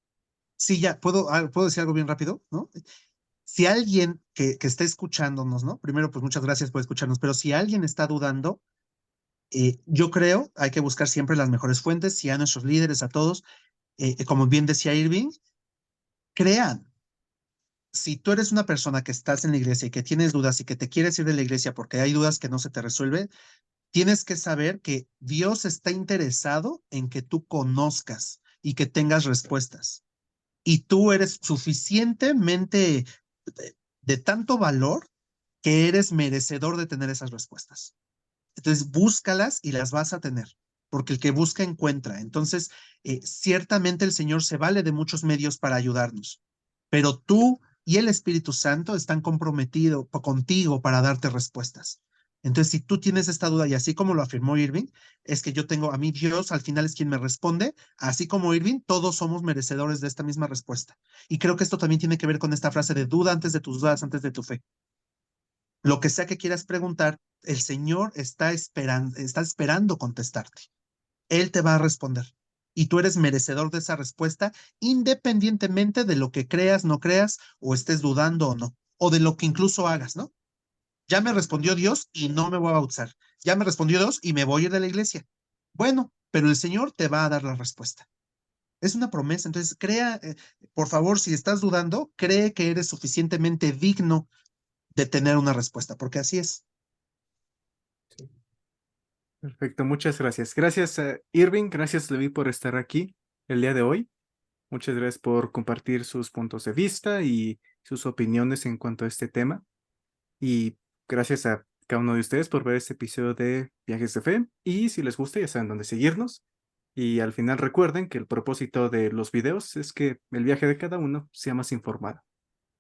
Sí, ya, puedo decir algo bien rápido, ¿no? Si alguien que esté escuchándonos, ¿no? Primero, pues muchas gracias por escucharnos, pero si alguien está dudando, yo creo, hay que buscar siempre las mejores fuentes, si a nuestros líderes, a todos, como bien decía Irving, crean. Si tú eres una persona que estás en la iglesia y que tienes dudas y que te quieres ir de la iglesia porque hay dudas que no se te resuelven, tienes que saber que Dios está interesado en que tú conozcas y que tengas respuestas. Y tú eres suficientemente de tanto valor que eres merecedor de tener esas respuestas. Entonces, búscalas y las vas a tener, porque el que busca encuentra. Entonces, ciertamente el Señor se vale de muchos medios para ayudarnos, pero tú y el Espíritu Santo están comprometidos contigo para darte respuestas. Entonces, si tú tienes esta duda, y así como lo afirmó Irving, es que yo tengo a mí, Dios al final es quien me responde, así como Irving, todos somos merecedores de esta misma respuesta. Y creo que esto también tiene que ver con esta frase de duda antes de tus dudas, antes de tu fe. Lo que sea que quieras preguntar, el Señor está esperando contestarte. Él te va a responder. Y tú eres merecedor de esa respuesta, independientemente de lo que creas, no creas, o estés dudando o no, o de lo que incluso hagas, ¿no? Ya me respondió Dios y no me voy a bautizar. Ya me respondió Dios y me voy a ir de la iglesia. Bueno, pero el Señor te va a dar la respuesta. Es una promesa, entonces por favor, si estás dudando, cree que eres suficientemente digno de tener una respuesta, porque así es. Sí. Perfecto, muchas gracias. Gracias, Irving, gracias, Levi, por estar aquí el día de hoy. Muchas gracias por compartir sus puntos de vista y sus opiniones en cuanto a este tema. Y gracias a cada uno de ustedes por ver este episodio de Viajes de Fe. Y si les gusta, ya saben dónde seguirnos. Y al final recuerden que el propósito de los videos es que el viaje de cada uno sea más informado.